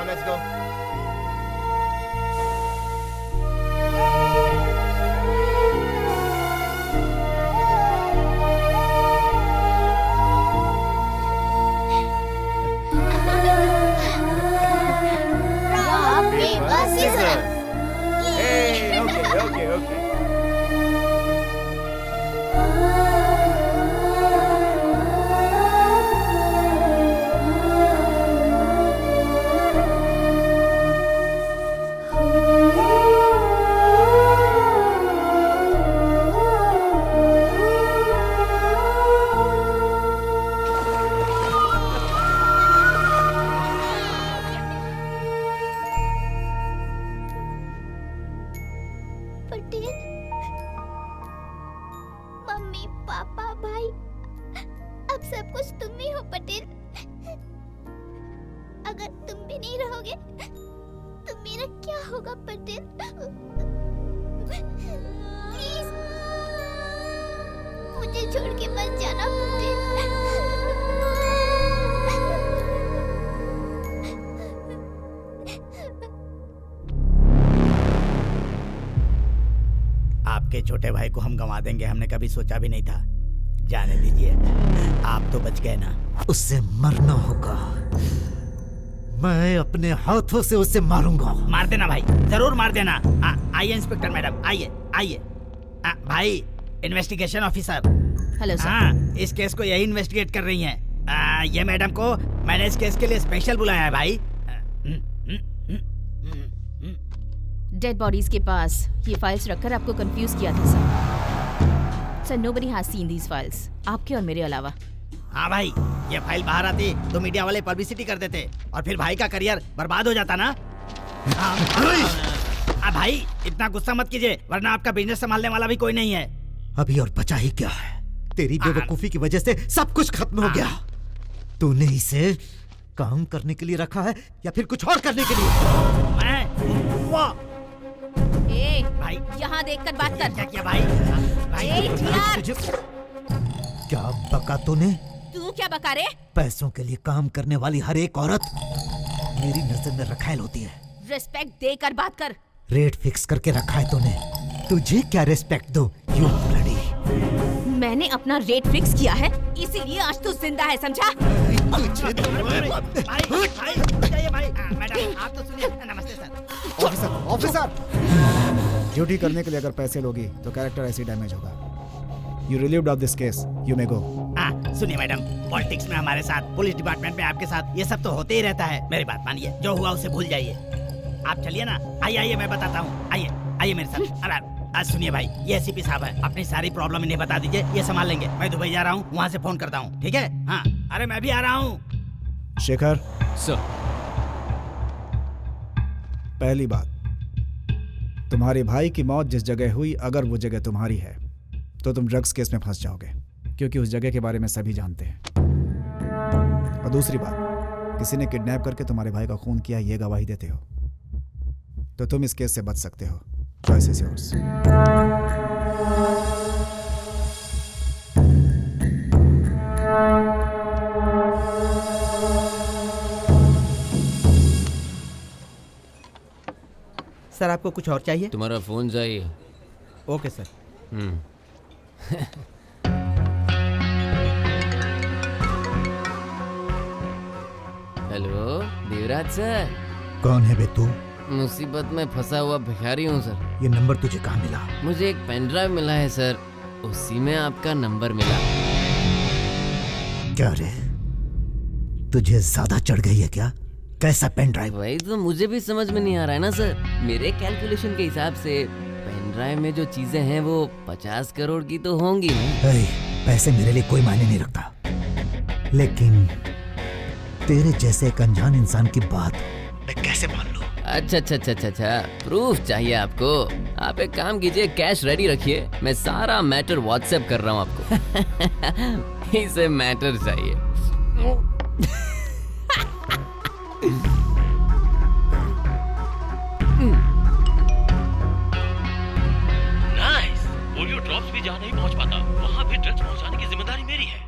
Let's go. Rock, paper, scissors. Hey, okay. Patel, mummy, पापा, भाई, अब सब कुछ तुम ही हो पटेल। अगर तुम भी नहीं रहोगे तो मेरा क्या होगा पटेल? प्लीज मुझे छोड़ के मत जाना पटेल। आपके छोटे भाई को हम गंवा देंगे, हमने कभी सोचा भी नहीं था। जाने दीजिए, आप तो बच गए ना। उससे मरना होगा। मैं अपने हाथों से उसे मारूंगा। मार देना भाई, जरूर मार देना। आइए इंस्पेक्टर मैडम, आइए। भाई, इन्वेस्टिगेशन ऑफिसर। Hello sir. हाँ, इस केस को यही इन्वेस्टिगेट कर रही हैं। ये मैडम को मैंने इस केस के लिए स्पेशल बुलाया है भाई। डेड बॉडीज के पास ये फाइल्स रखकर आपको कंफ्यूज किया था sir. Nobody has seen these files, आपके और मेरे अलावा। हाँ भाई, ये फाइल बाहर आती तो मीडिया वाले पब्लिसिटी कर देते और फिर भाई का करियर बर्बाद हो जाता ना। भाई इतना गुस्सा मत कीजिए, वरना आपका बिजनेस संभालने वाला भी कोई नहीं है। अभी और बचा ही क्या है? तेरी बेवकूफी की वजह से सब कुछ खत्म हो गया। तूने इसे काम करने के लिए रखा है या फिर कुछ और करने के लिए? भाई यहाँ देखकर बात कर। क्या भाई? क्या बका तूने? तू क्या बका रे? पैसों के लिए काम करने वाली हर एक औरत मेरी नजर में रखायल होती है। रिस्पेक्ट देकर बात कर। रेट फिक्स करके रखा है तूने, तुझे क्या रिस्पेक्ट दो? You bloody. मैंने अपना रेट फिक्स किया है, इसीलिए आज तू जिंदा है, समझा? मैडम आप तो सुनिए। नमस्ते सर। ऑफिसर, ड्यूटी करने के लिए अगर पैसे लोगी तो कैरेक्टर ऐसे डैमेज होगा। You relieved of this case, you may go. सुनिए मैडम, पॉलिटिक्स में हमारे साथ, पुलिस डिपार्टमेंट में आपके साथ ये सब तो होते ही रहता है। मेरी बात मानिए, जो हुआ उसे भूल जाइए। आप चलिए ना। आइए मैं बताता हूँ। आइए मेरे साथ। आज सुनिए भाई, ये एसीपी साहब है, अपनी सारी प्रॉब्लम इन्हें बता दीजिए, ये संभाल लेंगे। मैं दुबई जा रहा हूँ, वहाँ से फोन करता हूँ, ठीक है? हाँ, अरे मैं भी आ रहा हूँ। शेखर सर। पहली बात, तुम्हारे भाई की मौत जिस जगह हुई, अगर वो जगह तुम्हारी है तो तुम ड्रग्स केस में फंस जाओगे, क्योंकि उस जगह के बारे में सभी जानते हैं। और दूसरी बात, किसी ने किडनैप करके तुम्हारे भाई का खून किया, ये गवाही देते हो, तो तुम इस केस से बच सकते हो। Choice is yours. सर आपको कुछ और चाहिए? तुम्हारा फोन चाहिए। Okay sir. Hello Devraj sir. कौन है बे तू? मुसीबत में फंसा हुआ भिखारी हूँ सर। ये नंबर तुझे कहाँ मिला? मुझे एक पेन ड्राइव मिला है सर, उसी में आपका नंबर मिला। क्या रे, तुझे ज्यादा चढ़ गई है क्या? कैसा पेन ड्राइव? वही तो मुझे भी समझ में नहीं आ रहा है ना सर। मेरे कैलकुलेशन के हिसाब से पेन ड्राइव में जो चीजें हैं वो 50 करोड़ की तो होंगी ना। पैसे मेरे लिए कोई मायने नहीं रखता, लेकिन तेरे जैसे एक अनजान इंसान की बात मैं कैसे मान लूं? अच्छा, प्रूफ चाहिए आपको? आप एक काम कीजिए, कैश रेडी रखिए, मैं सारा मैटर व्हाट्सएप कर रहा हूँ आपको। इसे मैटर चाहिए। नाइस। पोलियो ड्रॉप्स भी जहाँ नहीं पहुँच पाता वहाँ भी ड्रग्स पहुँचाने की जिम्मेदारी मेरी है।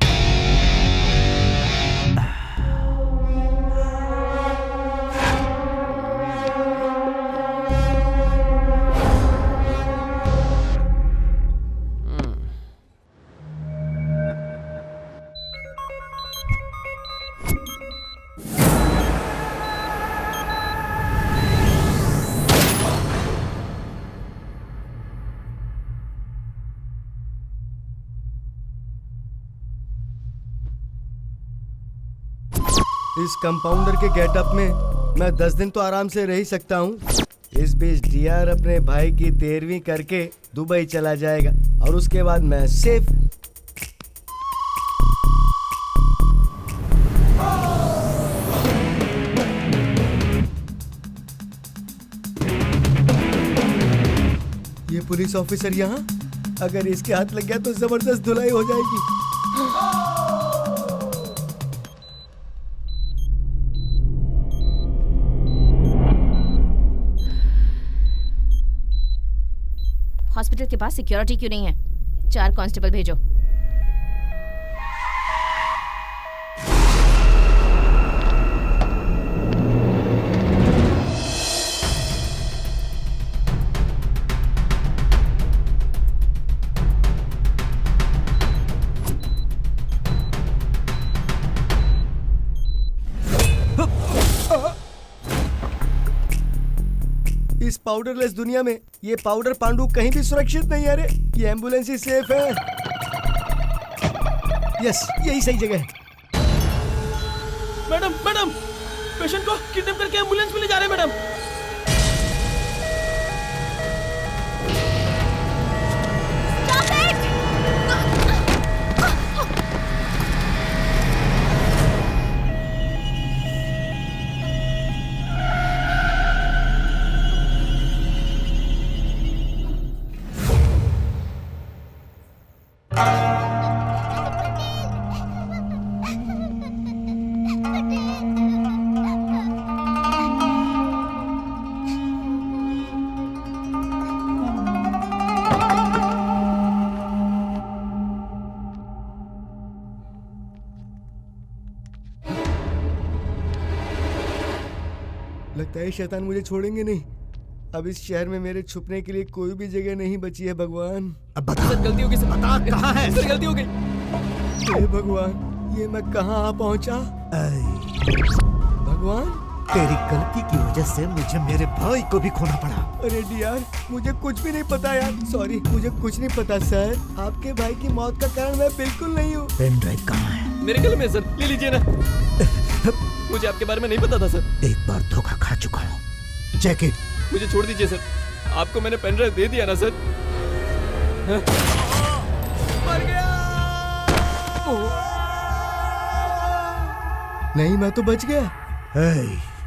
इस कंपाउंडर के गेटअप में मैं 10 दिन तो आराम से रह ही सकता हूँ। इस बीच डीआर अपने भाई की 13वीं करके दुबई चला जाएगा और उसके बाद मैं सेफ। ये पुलिस ऑफिसर यहाँ, अगर इसके हाथ लग गया तो जबरदस्त धुलाई हो जाएगी। हॉस्पिटल के पास सिक्योरिटी क्यों नहीं है? 4 कांस्टेबल भेजो। इस पाउडरलेस दुनिया में ये पाउडर पांडु कहीं भी सुरक्षित नहीं है। अरे ये एम्बुलेंस ही सेफ है। यस, यही सही जगह है। मैडम मैडम, पेशेंट को किडनैप करके एम्बुलेंस में ले जा रहे हैं मैडम। लगता है शैतान मुझे छोड़ेंगे नहीं। अब इस शहर में मेरे छुपने के लिए कोई भी जगह नहीं बची है। भगवान, अब बता। सर गलती हो गई, सर बता कहाँ है? सर गलती हो गई। हे भगवान, ये मैं कहाँ आ पहुँचा? भगवान, तेरी गलती की वजह से मुझे मेरे भाई को भी खोना पड़ा। अरे यार, मुझे कुछ भी नहीं पता यार। सॉरी, मुझे कुछ नहीं पता सर। आपके भाई की मौत का कारण मैं बिल्कुल नहीं हूँ। पेन ड्राइव कहाँ है? मेरे गले में सर, ले लीजिए ना। मुझे आपके बारे में नहीं पता था सर। एक बार धोखा खा चुका हूँ। जैकेट, मुझे छोड़ दीजिए सर। आपको मैंने पेन ड्राइव दे दिया ना सर। मर गया। नहीं, मैं तो बच गया।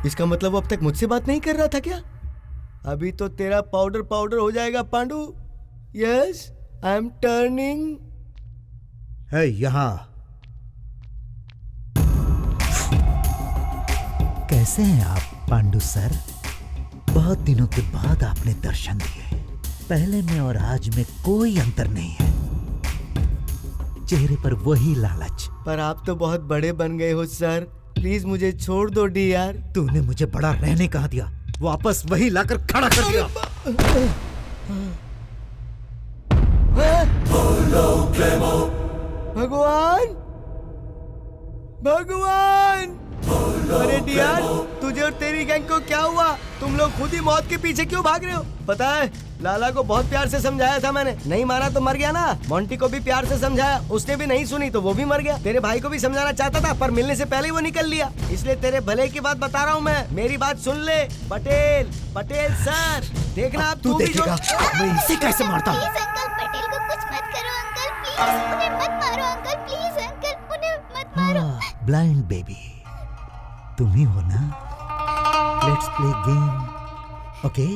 इसका मतलब वो अब तक मुझसे बात नहीं कर रहा था क्या? अभी तो तेरा पाउडर पाउडर हो जाएगा Pandu. Yes, I am turning. है यहाँ। कैसे हैं आप पांडु सर? बहुत दिनों के बाद आपने दर्शन दिए। पहले में और आज में कोई अंतर नहीं है। चेहरे पर वही लालच। पर आप तो बहुत बड़े बन गए हो सर। प्लीज मुझे छोड़ दो डीआर। तूने मुझे बड़ा रहने कहा दिया, वापस वही लाकर खड़ा कर दिया। भगवान, भगवान। अरे डीआर, तुझे और तेरी गैंग को क्या हुआ? तुम लोग खुद ही मौत के पीछे क्यों भाग रहे हो? पता है, लाला को बहुत प्यार से समझाया था मैंने। नहीं माना तो मर गया ना। मोंटी को भी प्यार से समझाया, उसने भी नहीं सुनी तो वो भी मर गया। तेरे भाई को भी समझाना चाहता था पर मिलने से पहले ही वो निकल लिया। इसलिए तेरे भले की बात बता रहा हूँ मैं। मेरी बात सुन ले। पटेल, पटेल सर, देखना अब तू देखेगा मैं इसे कैसे मारता हूँ। अंकल, पटेल को कुछ मत करो अंकल, प्लीज उन्हें मत मारो अंकल, प्लीज अंकल उन्हें मत मारो। ब्लाइंड बेबी, तुम ही हो ना? Let's play game. ओके,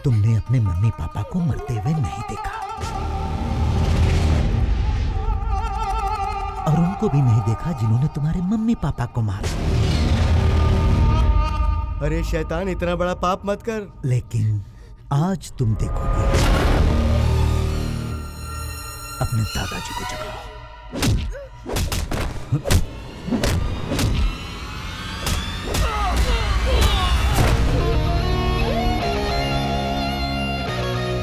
तुमने अपने मम्मी पापा को मरते हुए नहीं देखा और उनको उनको भी नहीं देखा जिन्होंने तुम्हारे मम्मी पापा को मारा। अरे शैतान, इतना बड़ा पाप मत कर। लेकिन आज तुम देखोगे। अपने दादाजी को जगाओ।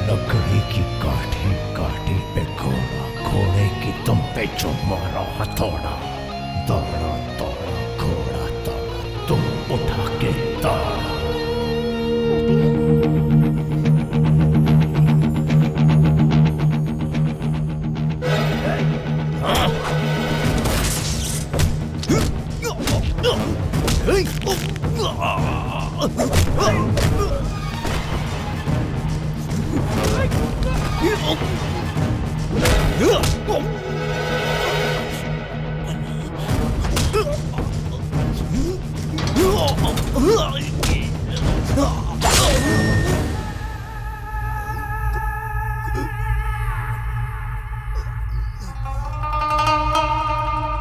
लकड़ी की काठी काठी पे घोड़ा, घोड़े की तुम पे जो मारो हथौड़ा। दौड़ा दौड़ा घोड़ा दौड़ा, तुम उठा के दौड़ा।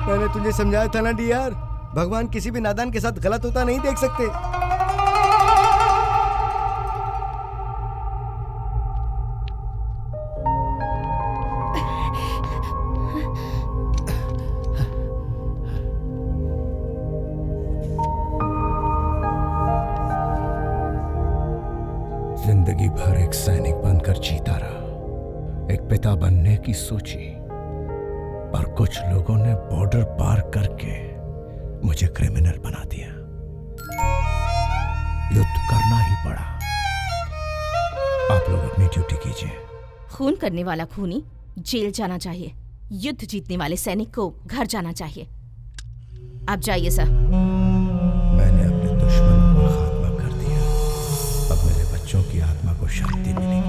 मैंने तुझे समझाया था ना डीआर, भगवान किसी भी नादान के साथ गलत होता नहीं देख सकते। जिंदगी भर एक सैनिक बनकर जीता रहा, एक पिता बनने की सोची, पर कुछ लोगों ने बॉर्डर पार करके मुझे क्रिमिनल बना दिया। युद्ध करना ही पड़ा। आप लोग अपनी ड्यूटी कीजिए। खून करने वाला खूनी जेल जाना चाहिए, युद्ध जीतने वाले सैनिक को घर जाना चाहिए। आप जाइए सर। मैंने अपने दुश्मनों का खात्मा कर दिया, अब मेरे बच्चों की आत्मा को शांति मिलेगी।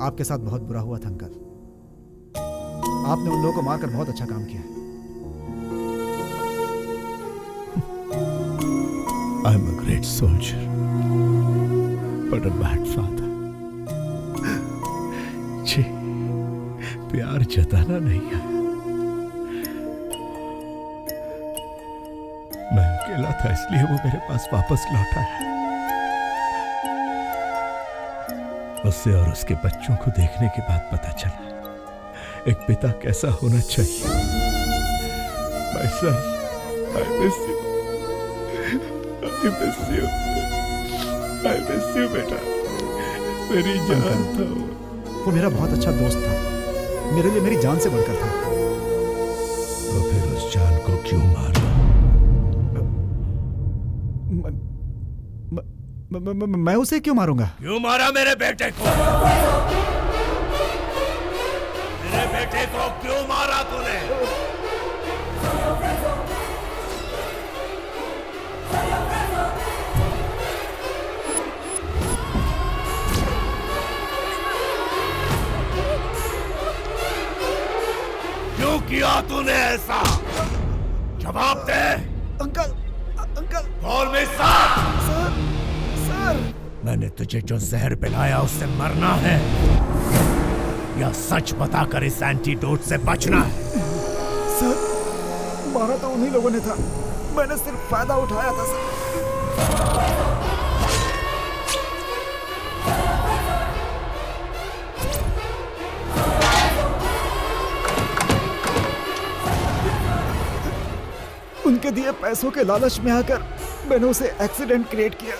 आपके साथ बहुत बुरा हुआ था अंकल। आपने उन लोगों को मारकर बहुत अच्छा काम किया है। I am a great soldier, but a bad father. जी, प्यार जताना नहीं है। मैं अकेला था इसलिए वो मेरे पास वापस लौटा है। उससे और उसके बच्चों को देखने के बाद पता चला एक पिता कैसा होना चाहिए। My son, I miss you. I miss you. I miss you बेटा। मेरी जान था वो मेरा बहुत अच्छा दोस्त था, मेरे लिए मेरी जान से बढ़कर था। तो फिर उस जान को क्यों मारा? मैं उसे क्यों मारूंगा? क्यों मारा मेरे बेटे को? मेरे बेटे को क्यों मारा तूने? क्यों किया तूने ऐसा? जवाब दे। Uncle, uncle. बोल में सर। मैंने तुझे जो जहर पिलाया उससे मरना है या सच बताकर इस एंटीडोट से बचना है? सर, मारा तो उन्हीं लोगों ने था, मैंने सिर्फ फायदा उठाया था सर। उनके दिए पैसों के लालच में आकर मैंने उसे एक्सीडेंट क्रिएट किया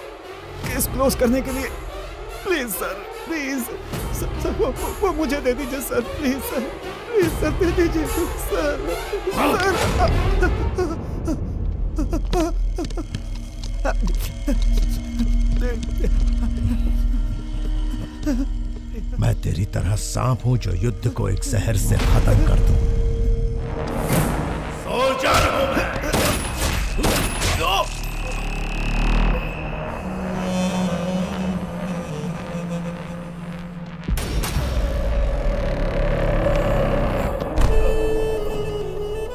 केस क्लोज करने के लिए। प्लीज सर, प्लीज सर, वो मुझे दे दीजिए सर, प्लीज सर, दे दीजिए सर। मैं तेरी तरह सांप हूं जो युद्ध को एक जहर से खत्म कर दूं। सोल्जर हूं मैं।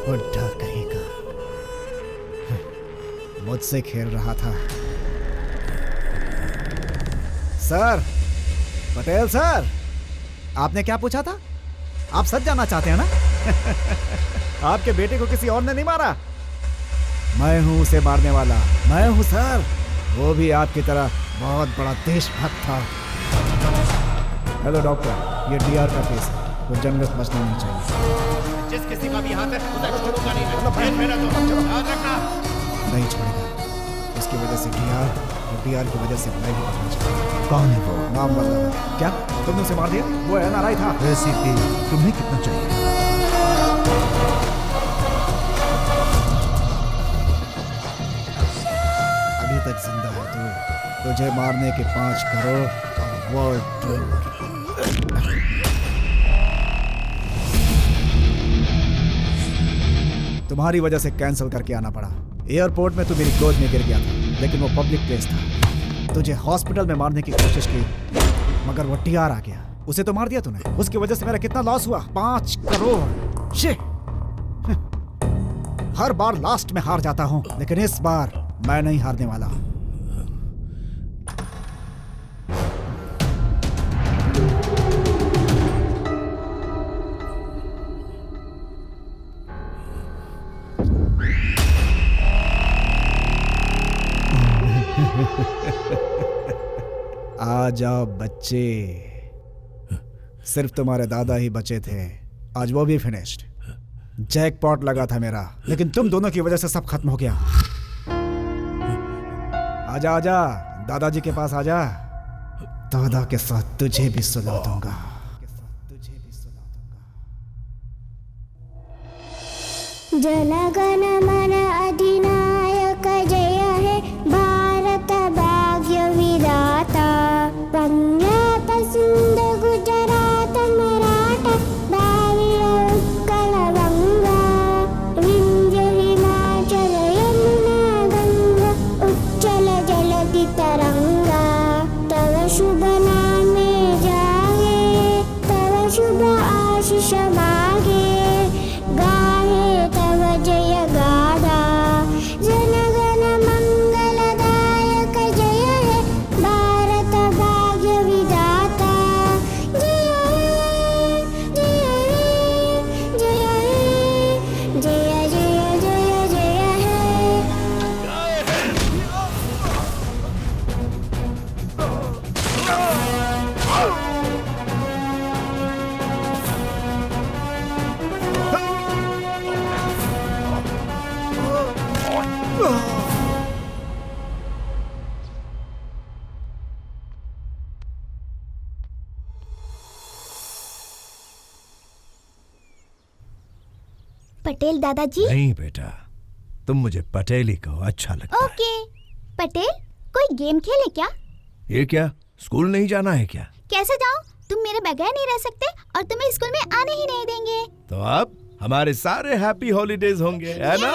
बुढ़ा कहेगा। मुझसे खेल रहा था। सर, पटेल सर, आपने क्या पूछा था? आप सच जानना चाहते हैं ना? आपके बेटे को किसी और ने नहीं मारा, मैं हूं उसे मारने वाला। मैं हूं सर, वो भी आपकी तरह बहुत बड़ा देशभक्त था। हेलो डॉक्टर, ये डीआर का केस है, वो जर्नलिस्ट बचना नहीं चाहिए। जिस किसी का भी हाथ है उसे छोड़ूंगा नहीं मैं। याद रखना। नहीं छोड़ेगा। इसकी वजह से डीआर और डीआर की वजह से मैं भी बचना चाहता। कौन है वो? नाम बदला। क्या तुमने उसे मार दिया? वो एनआरआई था। एसीपी, तुम्हें कितना चाहिए? अभी तक जिंदा है तू, तुझे मारने के 5 करोड़ और वर्ल्ड टूर। तुम्हारी वजह से कैंसिल करके आना पड़ा। एयरपोर्ट में तू मेरी गोद में गिर गया था, लेकिन वो पब्लिक प्लेस था। तुझे हॉस्पिटल में मारने की कोशिश की, मगर वो टीआर आ गया, उसे तो मार दिया तूने। उसकी वजह से मेरा कितना लॉस हुआ? 5 करोड़। शिट! हर बार लास्ट में हार जाता हूं, लेकिन इस बार मैं नहीं हारने वाला। आ जाओ बच्चे, सिर्फ तुम्हारे दादा ही बचे थे, आज वो भी फिनिश्ड। जैकपॉट लगा था मेरा, लेकिन तुम दोनों की वजह से सब खत्म हो गया। आजा आजा, दादाजी के पास आजा, दादा के साथ तुझे भी सुला दूंगा। जनगण मन अधिनायक जय हे भारत भाग्य विधाता। पंजाब सिंध गुजरात मराठा द्राविड़ उत्कल गंगा। विंध्य हिमाचल यमुना गंगा उच्चल जलधि तरंगा। तव शुभ नामे जागे, तव शुभ आशीष मागे। गाहे तव जय गाथा, जनगण मंगलदायक जय हे भारत भाग्य विधाता। जय हे, जय हे, जय हे, जय जय जय जय हे। पटेल दादाजी। नहीं बेटा, तुम मुझे पटेल ही कहो, अच्छा लगता है। ओके पटेल, कोई गेम खेले क्या? ये क्या, स्कूल नहीं जाना है क्या? कैसे जाऊं? तुम मेरे बगैर नहीं रह सकते और तुम्हें स्कूल में आने ही नहीं देंगे। तो अब हमारे सारे हैप्पी हॉलीडेज होंगे, है ना?